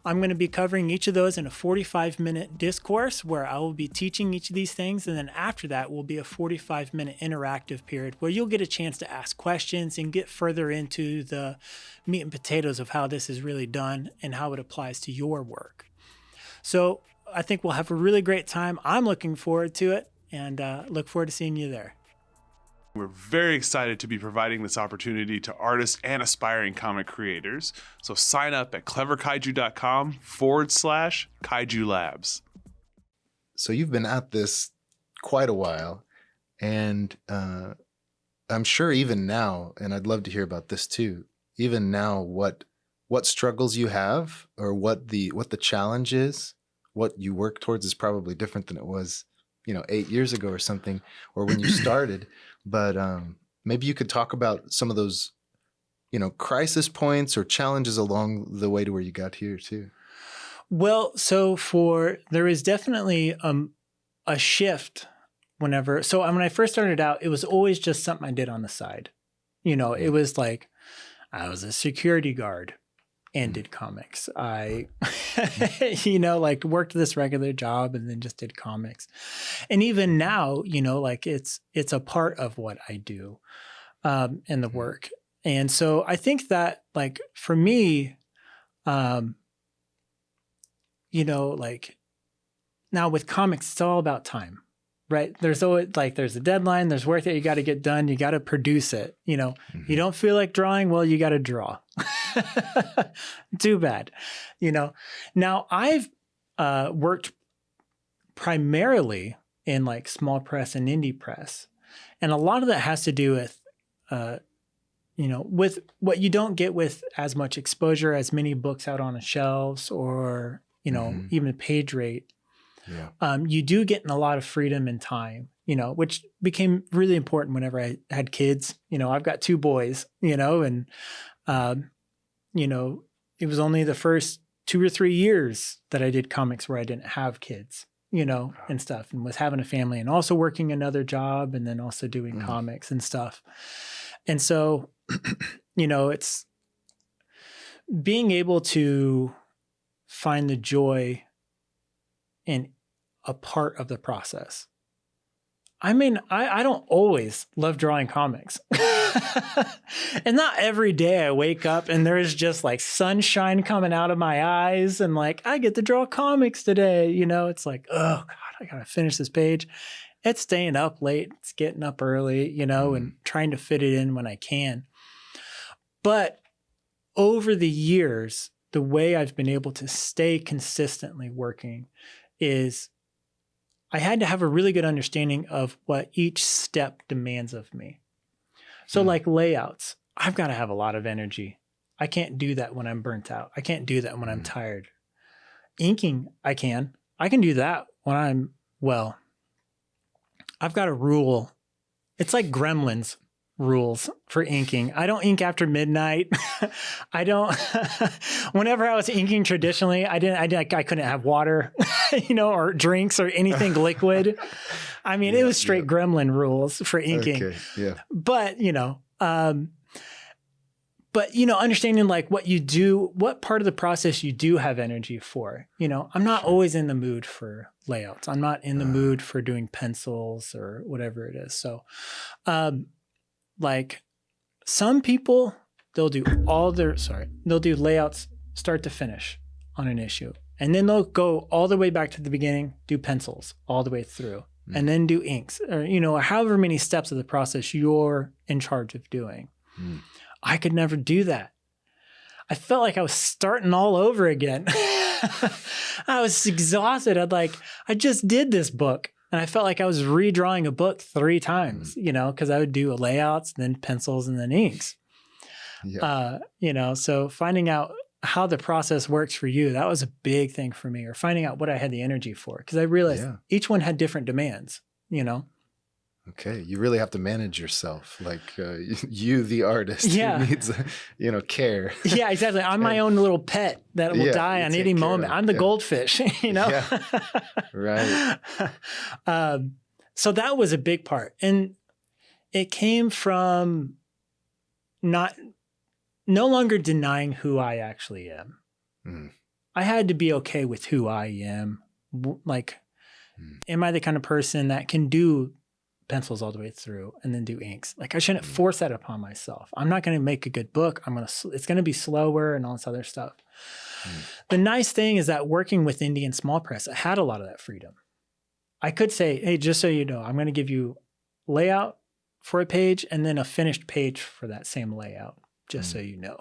I'm going to be covering each of those in a 45-minute discourse where I will be teaching each of these things. And then after that will be a 45-minute interactive period where you'll get a chance to ask questions and get further into the meat and potatoes of how this is really done and how it applies to your work. So I think we'll have a really great time. I'm looking forward to it and look forward to seeing you there. We're very excited to be providing this opportunity to artists and aspiring comic creators. So sign up at cleverkaiju.com/Kaiju Labs. So you've been at this quite a while, and I'm sure even now, and I'd love to hear about this too, even now, what struggles you have or what the challenge is, what you work towards is probably different than it was, 8 years ago or something, or when you started. But maybe you could talk about some of those, crisis points or challenges along the way to where you got here too. Well, there is definitely a shift when I first started out, it was always just something I did on the side. It was like I was a security guard and did comics. I, worked this regular job and then just did comics. And even now, it's a part of what I do in the work. And so I think that for me, now with comics, it's all about time, right? There's always there's a deadline, there's work that you got to get done. You got to produce it. You don't feel like drawing. Well, you got to draw. Too bad. Now I've worked primarily in small press and indie press. And a lot of that has to do with, with what you don't get with as much exposure as many books out on the shelves or, even a page rate. Yeah. You do get in a lot of freedom and time, which became really important whenever I had kids. I've got 2 boys, and, it was only the first 2 or 3 years that I did comics where I didn't have kids, and stuff, and was having a family and also working another job and then also doing comics and stuff. And so, it's being able to find the joy in a part of the process. I mean, I don't always love drawing comics. And not every day I wake up and there is just sunshine coming out of my eyes and I get to draw comics today. It's oh God, I got to finish this page. It's staying up late. It's getting up early, and trying to fit it in when I can. But over the years, the way I've been able to stay consistently working is I had to have a really good understanding of what each step demands of me. So layouts, I've got to have a lot of energy. I can't do that when I'm burnt out. I can't do that when I'm tired. Inking, I can do that when I'm, well, I've got a rule. It's like Gremlins rules for inking. I don't ink after midnight. I don't, whenever I was inking traditionally, I couldn't have water, or drinks or anything liquid. I mean, it was straight gremlin rules for inking. Okay. Yeah. But, understanding like what you do, what part of the process you do have energy for, I'm not always in the mood for layouts. I'm not in the mood for doing pencils or whatever it is. So, like some people, they'll do layouts start to finish on an issue. And then they'll go all the way back to the beginning, do pencils all the way through, and then do inks, or, however many steps of the process you're in charge of doing. I could never do that. I felt like I was starting all over again. I was exhausted. I just did this book. And I felt like I was redrawing a book 3 times, because I would do layouts, then pencils, and then inks. Yeah. So finding out how the process works for you, that was a big thing for me, or finding out what I had the energy for. Because I realized each one had different demands, Okay. You really have to manage yourself. Like you, the artist, who needs, care. Yeah, exactly. I'm my own little pet that will die on any moment. I'm the goldfish, Yeah. Right. So that was a big part. And it came from no longer denying who I actually am. I had to be okay with who I am. Am I the kind of person that can do pencils all the way through and then do inks? Like, I shouldn't force that upon myself. I'm not going to make a good book. It's going to be slower and all this other stuff. The nice thing is that working with indie and small press, I had a lot of that freedom. I could say, hey, just so you know, I'm going to give you layout for a page and then a finished page for that same layout, just so you know.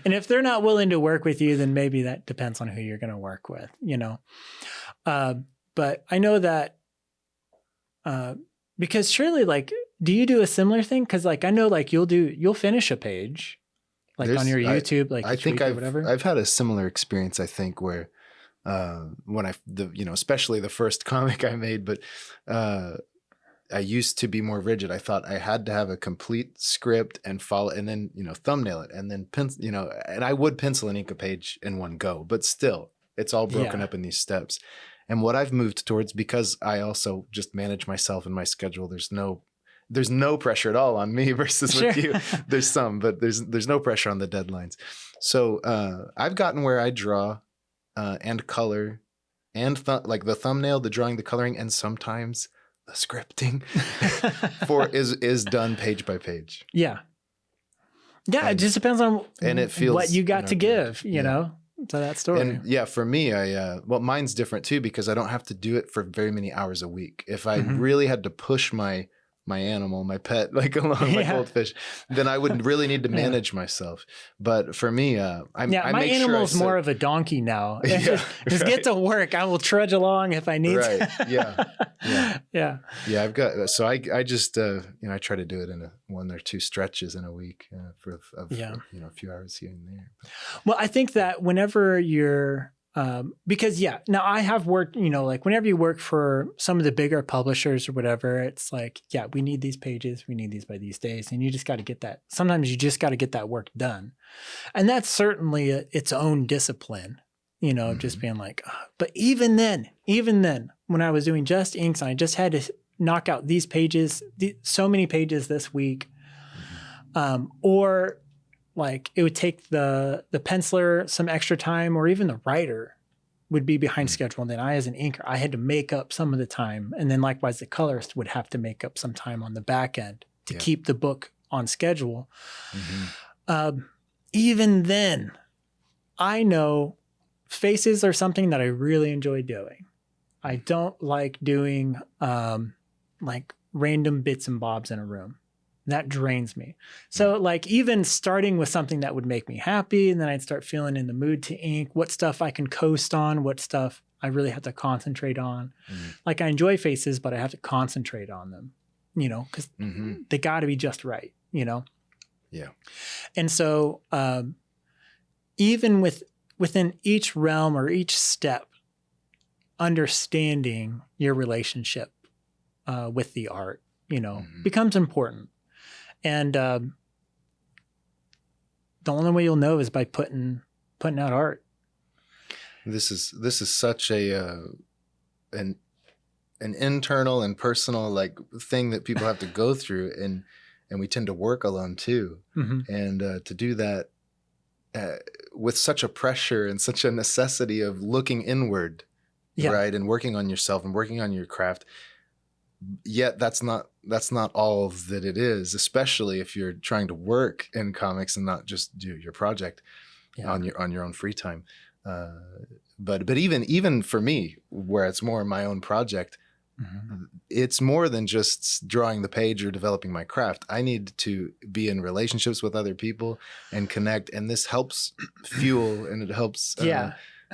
And if they're not willing to work with you, then maybe that depends on who you're going to work with, But I know that because surely, do you do a similar thing? Because I know you'll finish a page on your YouTube, I think I've had a similar experience, I think, where when especially the first comic I made, but I used to be more rigid. I thought I had to have a complete script and follow, and then, thumbnail it, and then pencil, and I would pencil and ink a page in one go, but still it's all broken up in these steps. And what I've moved towards, because I also just manage myself and my schedule, there's no pressure at all on me versus with you. There's some, but there's no pressure on the deadlines. So I've gotten where I draw and color and the thumbnail, the drawing, the coloring, and sometimes the scripting is done page by page. Yeah. Yeah, it just depends on what you got to give, to that story. And for me, mine's different too, because I don't have to do it for very many hours a week. If I really had to push my animal, my pet, along my goldfish, then I would really need to manage myself. But for me, my animal's more of a donkey now. Just get to work. I will trudge along if I need to. Yeah. I've got, so I just, I try to do it in 1 or 2 stretches in a week for a few hours here and there. Well, I think that whenever you're, because now I have worked, whenever you work for some of the bigger publishers or whatever, it's we need these pages, we need these by these days. And you just got to get that. Sometimes you just got to get that work done. And that's certainly its own discipline, just being but even then, when I was doing just inks, and I just had to knock out these pages, so many pages this week, or it would take the penciler some extra time, or even the writer would be behind schedule. And then I, as an inker, I had to make up some of the time. And then likewise, the colorist would have to make up some time on the back end to keep the book on schedule. Even then, I know faces are something that I really enjoy doing. I don't like doing random bits and bobs in a room. That drains me. So even starting with something that would make me happy, and then I'd start feeling in the mood to ink, what stuff I can coast on, what stuff I really have to concentrate on. I enjoy faces, but I have to concentrate on them, because they got to be just right, Yeah. And so even within each realm or each step, understanding your relationship with the art, becomes important. And the only way you'll know is by putting out art. This is such an internal and personal like thing that people have to go through, and we tend to work alone too. And to do that with such a pressure and such a necessity of looking inward, right, and working on yourself and working on your craft. Yet that's not all that it is, especially if you're trying to work in comics and not just do your project on your own free time. But even for me, where it's more my own project, it's more than just drawing the page or developing my craft. I need to be in relationships with other people and connect, and this helps fuel and it helps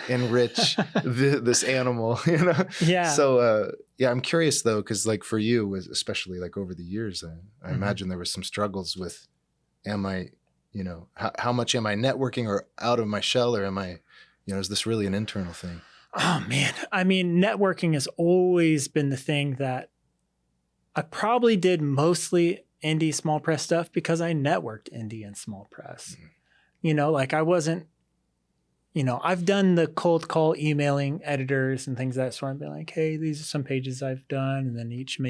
enrich this animal, So I'm curious though, because like for you, especially like over the years, I imagine there were some struggles with, am I, how much am I networking or out of my shell, or am I, is this really an internal thing? Oh man, I mean, networking has always been the thing that I probably did mostly indie small press stuff because I networked indie and small press. Like I wasn't, I've done the cold call emailing editors and things of that sort, and been like, hey, these are some pages I've done. And then each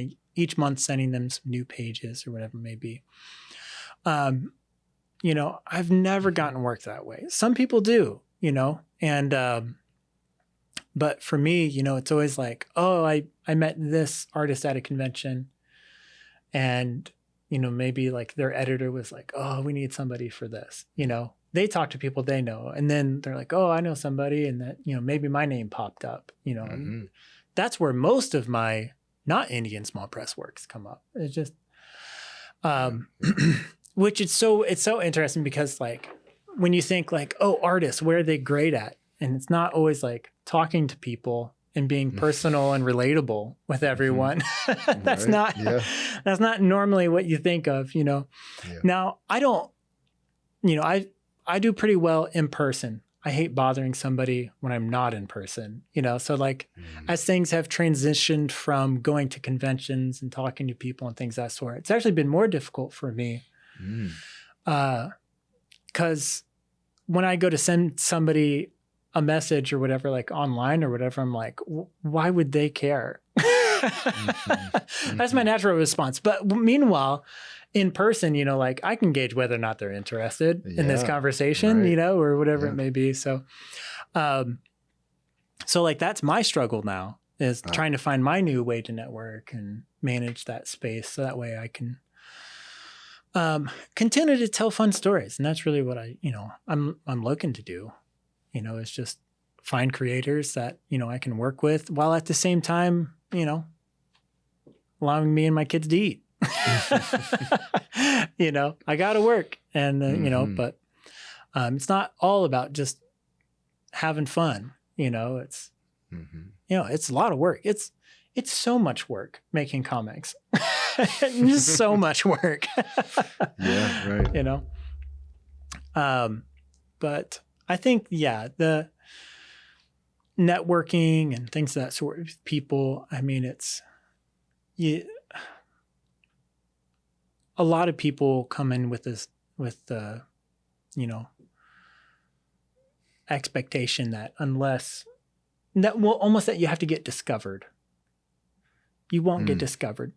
month sending them some new pages or whatever it may be. I've never gotten work that way. Some people do, and, but for me, it's always like, oh, I met this artist at a convention and, maybe like their editor was like, oh, we need somebody for this, They talk to people they know, and then they're like, "Oh, I know somebody," and that maybe my name popped up, And that's where most of my not Indian small press works come up. It's just, which it's so interesting because like when you think like, oh, artists, where are they great at? And it's not always like talking to people and being personal and relatable with everyone. That's not normally what you think of, Now I don't, I do pretty well in person. I hate bothering somebody when I'm not in person, So like as things have transitioned from going to conventions and talking to people and things of that sort, it's actually been more difficult for me. Because when I go to send somebody a message or whatever, like online or whatever, I'm like, why would they care? That's my natural response. But meanwhile, in person, like I can gauge whether or not they're interested in this conversation, or whatever it may be. So, so like that's my struggle now is trying to find my new way to network and manage that space. So that way I can continue to tell fun stories. And that's really what I'm looking to do, is just find creators that, I can work with while at the same time, allowing me and my kids to eat. I got to work and, but it's not all about just having fun. It's, it's a lot of work. It's so much work making comics. Just so much work. Yeah, right. But I think, the networking and things of that sort of people, I mean, a lot of people come in with this, with the, expectation that almost that you have to get discovered. You won't get discovered.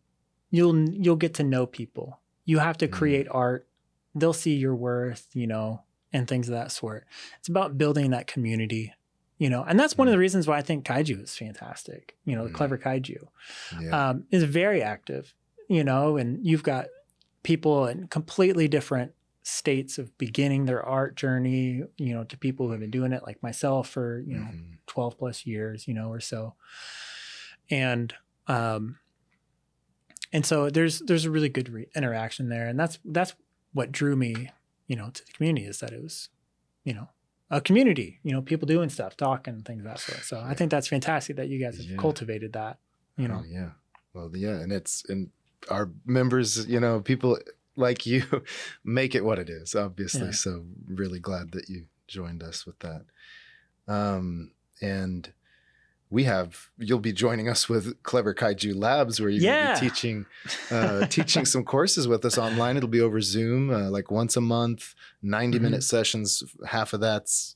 You'll get to know people. You have to create art. They'll see your worth, and things of that sort. It's about building that community, and that's one of the reasons why I think Kaiju is fantastic. The Clever Kaiju is very active, and you've got people in completely different states of beginning their art journey, to people who have been doing it like myself for, 12 plus years, or so. And so there's a really good interaction there. And that's what drew me, to the community, is that it was, a community, people doing stuff, talking, things of that sort. So I think that's fantastic that you guys have cultivated that, Oh, yeah. Well, yeah. And our members, people like you make it what it is, obviously. Yeah. So really glad that you joined us with that. And you'll be joining us with Clever Kaiju Labs, where you're going to be teaching some courses with us online. It'll be over Zoom, like once a month, 90-minute sessions. Half of that's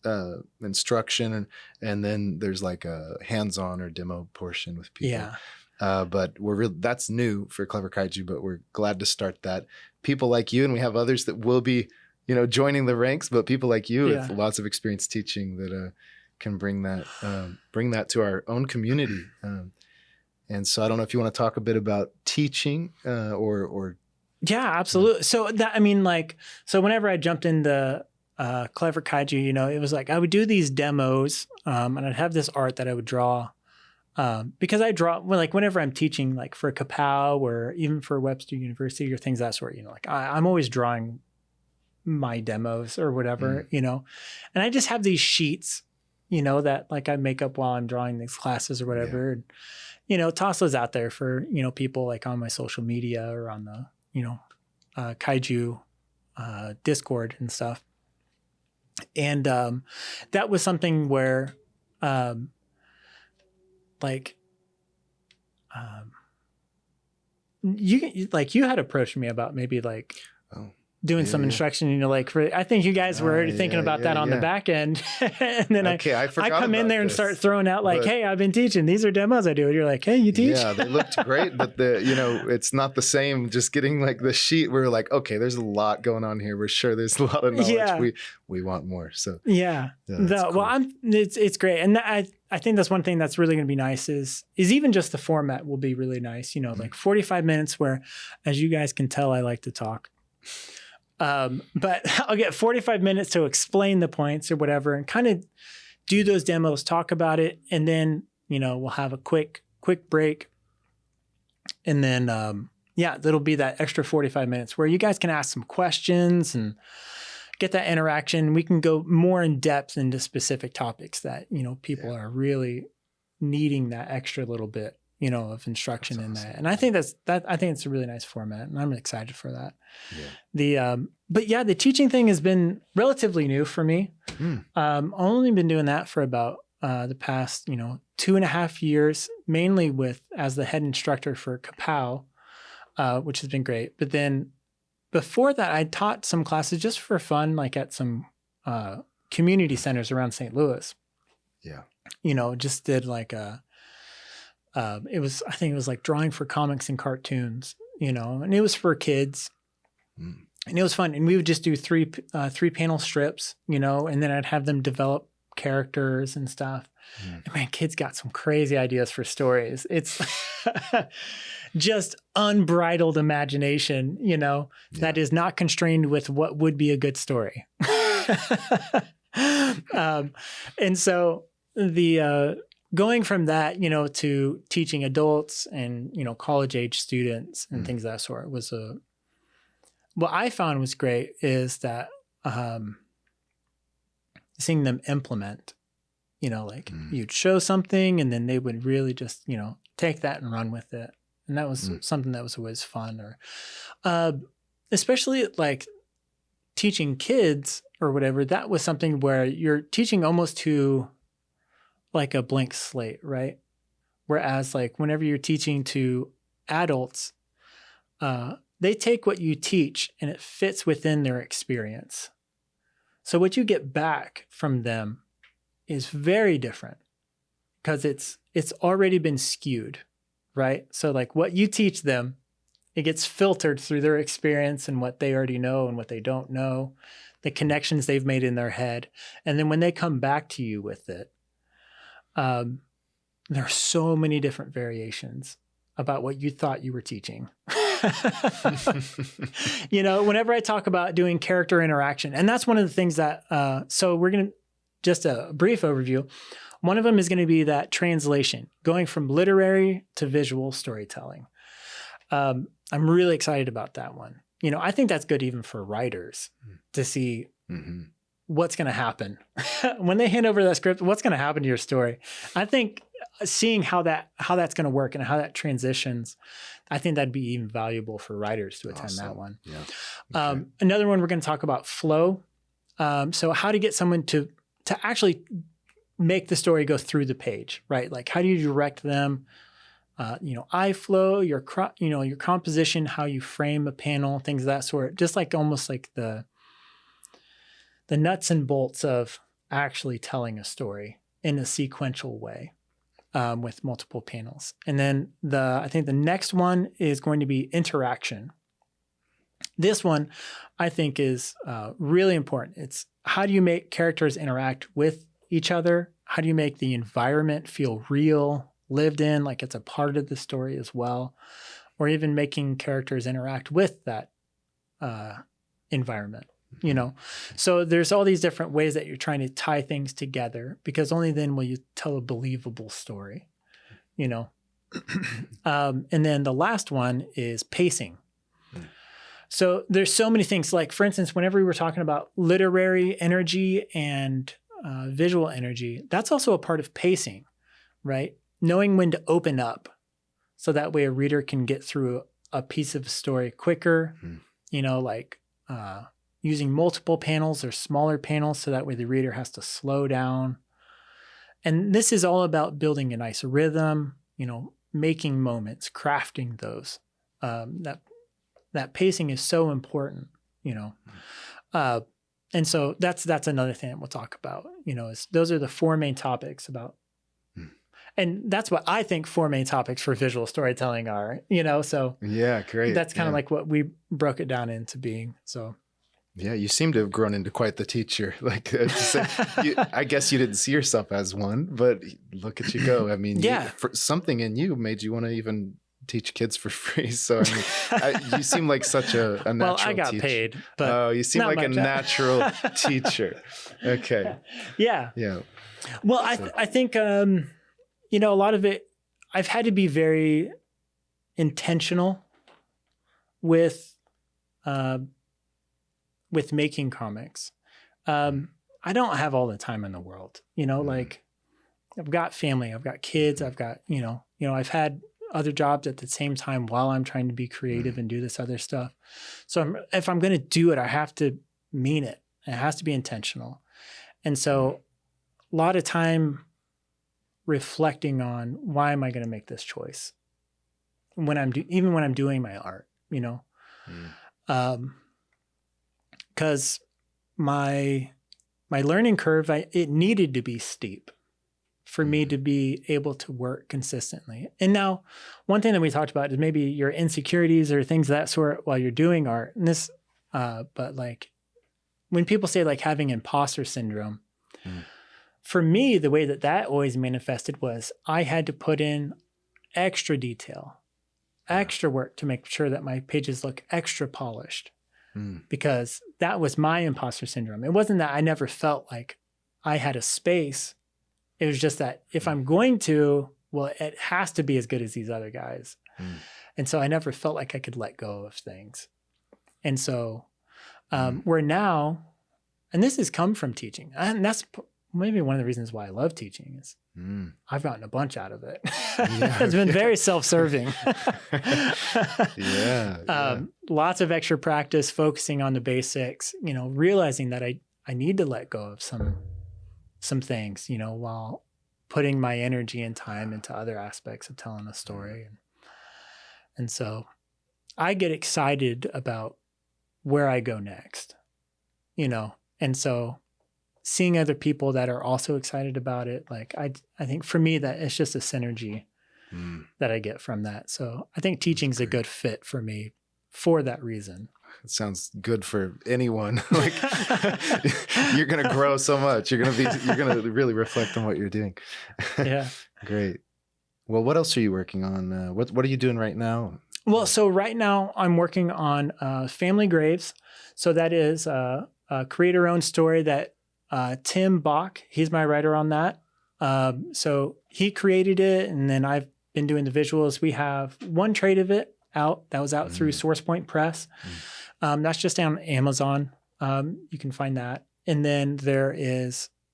instruction, and then there's like a hands-on or demo portion with people. Yeah. But that's new for Clever Kaiju, but we're glad to start that. People like you, and we have others that will be, joining the ranks, but people like you with lots of experience teaching that can bring that to our own community. And so I don't know if you want to talk a bit about teaching or. Yeah, absolutely. So so whenever I jumped into Clever Kaiju, it was like I would do these demos and I'd have this art that I would draw because I draw whenever I'm teaching like for KaPow or even for Webster University or things of that sort, I'm always drawing my demos or whatever, and I just have these sheets that like I make up while I'm drawing these classes or whatever. Yeah. And, toss those out there for, people like on my social media or on the, Kaiju Discord and stuff. And that was something where you had approached me about maybe like doing some instruction, I think you guys were already thinking about that on the back end. And then I come in there and start throwing out hey, I've been teaching. These are demos I do. And you're like, hey, you teach? Yeah, they looked great, but it's not the same. Just getting like the sheet, we're like, okay, there's a lot going on here. We're sure there's a lot of knowledge. Yeah. We want more. So yeah. Cool. Well, it's great. And I think that's one thing that's really going to be nice is even just the format will be really nice. Like 45 minutes where, as you guys can tell, I like to talk. But I'll get 45 minutes to explain the points or whatever and kind of do those demos, talk about it. And then, we'll have a quick break. And then, that'll be that extra 45 minutes where you guys can ask some questions and get that interaction. We can go more in depth into specific topics that, people are really needing that extra little bit, of instruction in that. And I think I think it's a really nice format and I'm excited for that. Yeah. The teaching thing has been relatively new for me. I've only been doing that for about the past, 2.5 years, mainly as the head instructor for KaPow, which has been great. But then before that, I taught some classes just for fun, like at some community centers around St. Louis. Yeah. Just did like I think it was like drawing for comics and cartoons, and it was for kids. And it was fun. And we would just do three panel strips, and then I'd have them develop characters and stuff. And man, kids got some crazy ideas for stories. It's just unbridled imagination, that is not constrained with what would be a good story. And so going from that, to teaching adults and, college age students and things of that sort was what I found was great is that seeing them implement, you'd show something and then they would really just, take that and run with it. And that was something that was always fun or especially like teaching kids or whatever. That was something where you're teaching almost to like a blank slate, right? Whereas like whenever you're teaching to adults, they take what you teach and it fits within their experience. So what you get back from them is very different because it's already been skewed, right? So like what you teach them, it gets filtered through their experience and what they already know and what they don't know, the connections they've made in their head. And then when they come back to you with it, there are so many different variations about what you thought you were teaching. Whenever I talk about doing character interaction, and that's one of the things that, so we're going to, just a brief overview. One of them is going to be that translation, going from literary to visual storytelling. I'm really excited about that one. I think that's good even for writers to see what's going to happen when they hand over that script, what's going to happen to your story. I think seeing how that's going to work and how that transitions, I think that'd be even valuable for writers to attend that one. Yeah. Okay. Another one we're going to talk about flow. So how to get someone to actually make the story go through the page, right? Like how do you direct them? Eye flow, your composition, how you frame a panel, things of that sort. Just like almost like the nuts and bolts of actually telling a story in a sequential way with multiple panels. And then I think the next one is going to be interaction. This one I think is really important. It's how do you make characters interact with each other? How do you make the environment feel real, lived in, like it's a part of the story as well? Or even making characters interact with that environment, So there's all these different ways that you're trying to tie things together, because only then will you tell a believable story, And then the last one is pacing. So there's so many things. Like, for instance, whenever we were talking about literary energy and visual energy, that's also a part of pacing, right? Knowing when to open up so that way a reader can get through a piece of a story quicker, using multiple panels or smaller panels so that way the reader has to slow down. And this is all about building a nice rhythm, making moments, crafting those. That pacing is so important, and so that's another thing that we'll talk about, is those are the four main topics about, and that's what I think four main topics for visual storytelling are, so yeah, great. That's kind of like what we broke it down into being. So yeah, you seem to have grown into quite the teacher. Like, I guess you didn't see yourself as one, but look at you go. I mean, something in you made you want to even teach kids for free. So I mean, you seem like such a natural well, I got teacher. paid, but you seem like a natural teacher. Okay. Yeah. Yeah. Well, I think, a lot of it, I've had to be very intentional with making comics. I don't have all the time in the world, like I've got family, I've got kids, I've got, I've had other jobs at the same time while I'm trying to be creative and do this other stuff. So if I'm going to do it, I have to mean it. It has to be intentional. And so a lot of time reflecting on why am I going to make this choice when even when I'm doing my art, because my learning curve, it needed to be steep for me to be able to work consistently. And now, one thing that we talked about is maybe your insecurities or things of that sort while you're doing art. And this, but like when people say like having imposter syndrome, for me, the way that always manifested was I had to put in extra detail, extra work to make sure that my pages look extra polished, because that was my imposter syndrome. It wasn't that I never felt like I had a space. It was just that if I'm going to, well, it has to be as good as these other guys. And so I never felt like I could let go of things. And so where now, and this has come from teaching, and that's maybe one of the reasons why I love teaching is I've gotten a bunch out of it. It's been very self-serving. Lots of extra practice, focusing on the basics, realizing that I need to let go of some things, while putting my energy and time into other aspects of telling a story. And so I get excited about where I go next, and so seeing other people that are also excited about it, like I think for me that it's just a synergy that I get from that. So I think teaching's a good fit for me for that reason. It sounds good for anyone. Like you're going to grow so much. You're going to really reflect on what you're doing. Yeah. Great. Well, what else are you working on? What are you doing right now? Well, so right now I'm working on Family Graves. So that is a creator-owned story that Tim Bach, he's my writer on that. So he created it, and then I've been doing the visuals. We have one trade of it out. That was out through SourcePoint Press. That's just on Amazon. You can find that. And then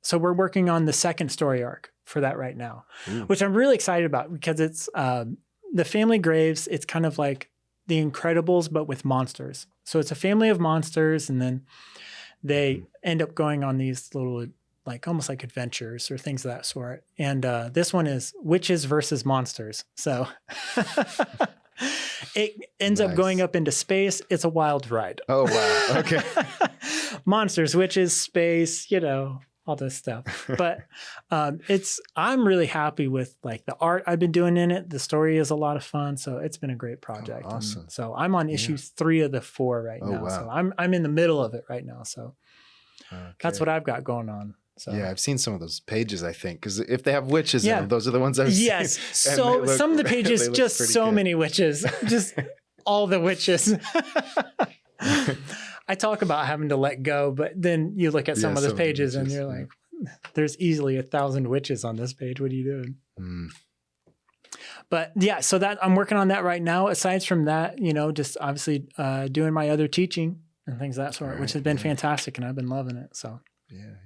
so we're working on the second story arc. for that right now, Ooh. which I'm really excited about because it's the family graves. It's kind of like The Incredibles, but with monsters. So it's a family of monsters, and then they end up going on these little, like almost like adventures or things of that sort. And this one is witches versus monsters. So it ends up going up into space. It's a wild ride. Oh, wow. Okay. Monsters, witches, space, all this stuff. But I'm really happy with like the art I've been doing in it. The story is a lot of fun. So it's been a great project. Oh, awesome. And so I'm on issue 3 of the 4 right now. Wow. So I'm in the middle of it right now. So that's what I've got going on. So yeah, I've seen some of those pages, I think, because if they have witches in Yeah. them, those are the ones I've seen. yes. So some of the pages, just so many witches, just all the witches. I talk about having to let go, but then you look at some of those pages and you're like, there's easily 1,000 witches on this page. What are you doing? Mm. But yeah, so that I'm working on that right now. Aside from that, just obviously doing my other teaching and things of that sort, which has been fantastic, and I've been loving it. So yeah.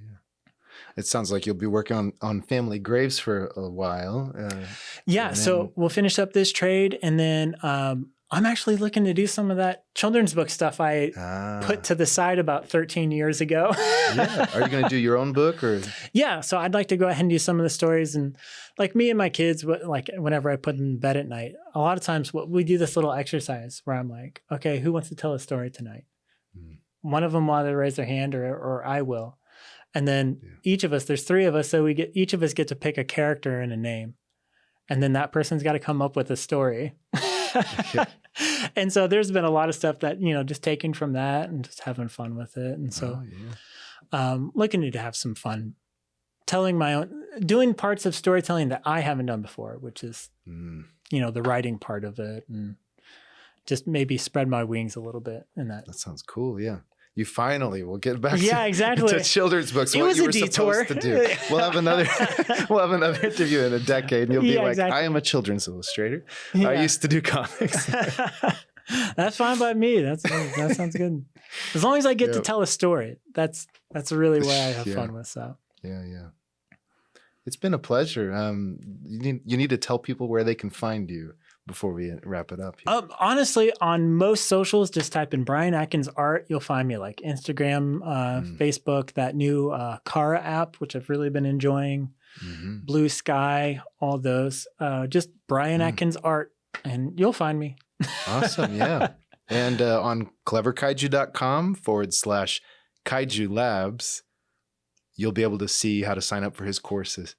It sounds like you'll be working on family graves for a while. yeah, so we'll finish up this trade, and then I'm actually looking to do some of that children's book stuff I put to the side about 13 years ago. Yeah. Are you going to do your own book or? Yeah. So I'd like to go ahead and do some of the stories, and like me and my kids, like whenever I put them in bed at night, a lot of times we do this little exercise where I'm like, okay, who wants to tell a story tonight? One of them will either raise their hand or I will. And then each of us, there's 3 of us. So each of us get to pick a character and a name. And then that person's got to come up with a story. And so there's been a lot of stuff that, just taken from that and just having fun with it. And so looking to have some fun telling my own, doing parts of storytelling that I haven't done before, which is, the writing part of it, and just maybe spread my wings a little bit in that. That sounds cool. Yeah. You finally will get back exactly. to children's books. It what was you a were detour. supposed to do. We'll have another interview in a decade, and you'll be like, exactly. I am a children's illustrator. I used to do comics. That's fine by me. That sounds good. As long as I get to tell a story, that's really what I have fun with. So yeah. It's been a pleasure. You need to tell people where they can find you before we wrap it up. Honestly, on most socials, just type in Brian Atkins art. You'll find me like Instagram, Facebook, that new Kara app, which I've really been enjoying, Blue Sky, all those. Just Brian Atkins art, and you'll find me. Awesome. Yeah. And on cleverkaiju.com/Kaiju Labs, you'll be able to see how to sign up for his courses.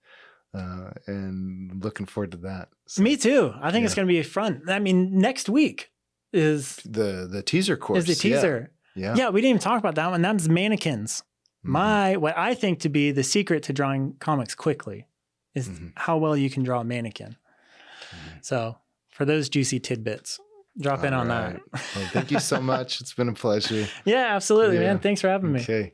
And looking forward to that. So, me too. I think it's going to be fun. I mean, next week is the teaser course. Is the teaser. Yeah. We didn't even talk about that one. That's mannequins. What I think to be the secret to drawing comics quickly is how well you can draw a mannequin. So for those juicy tidbits, drop in on that. Well, thank you so much. It's been a pleasure. Yeah, absolutely, man. Thanks for having me. Okay.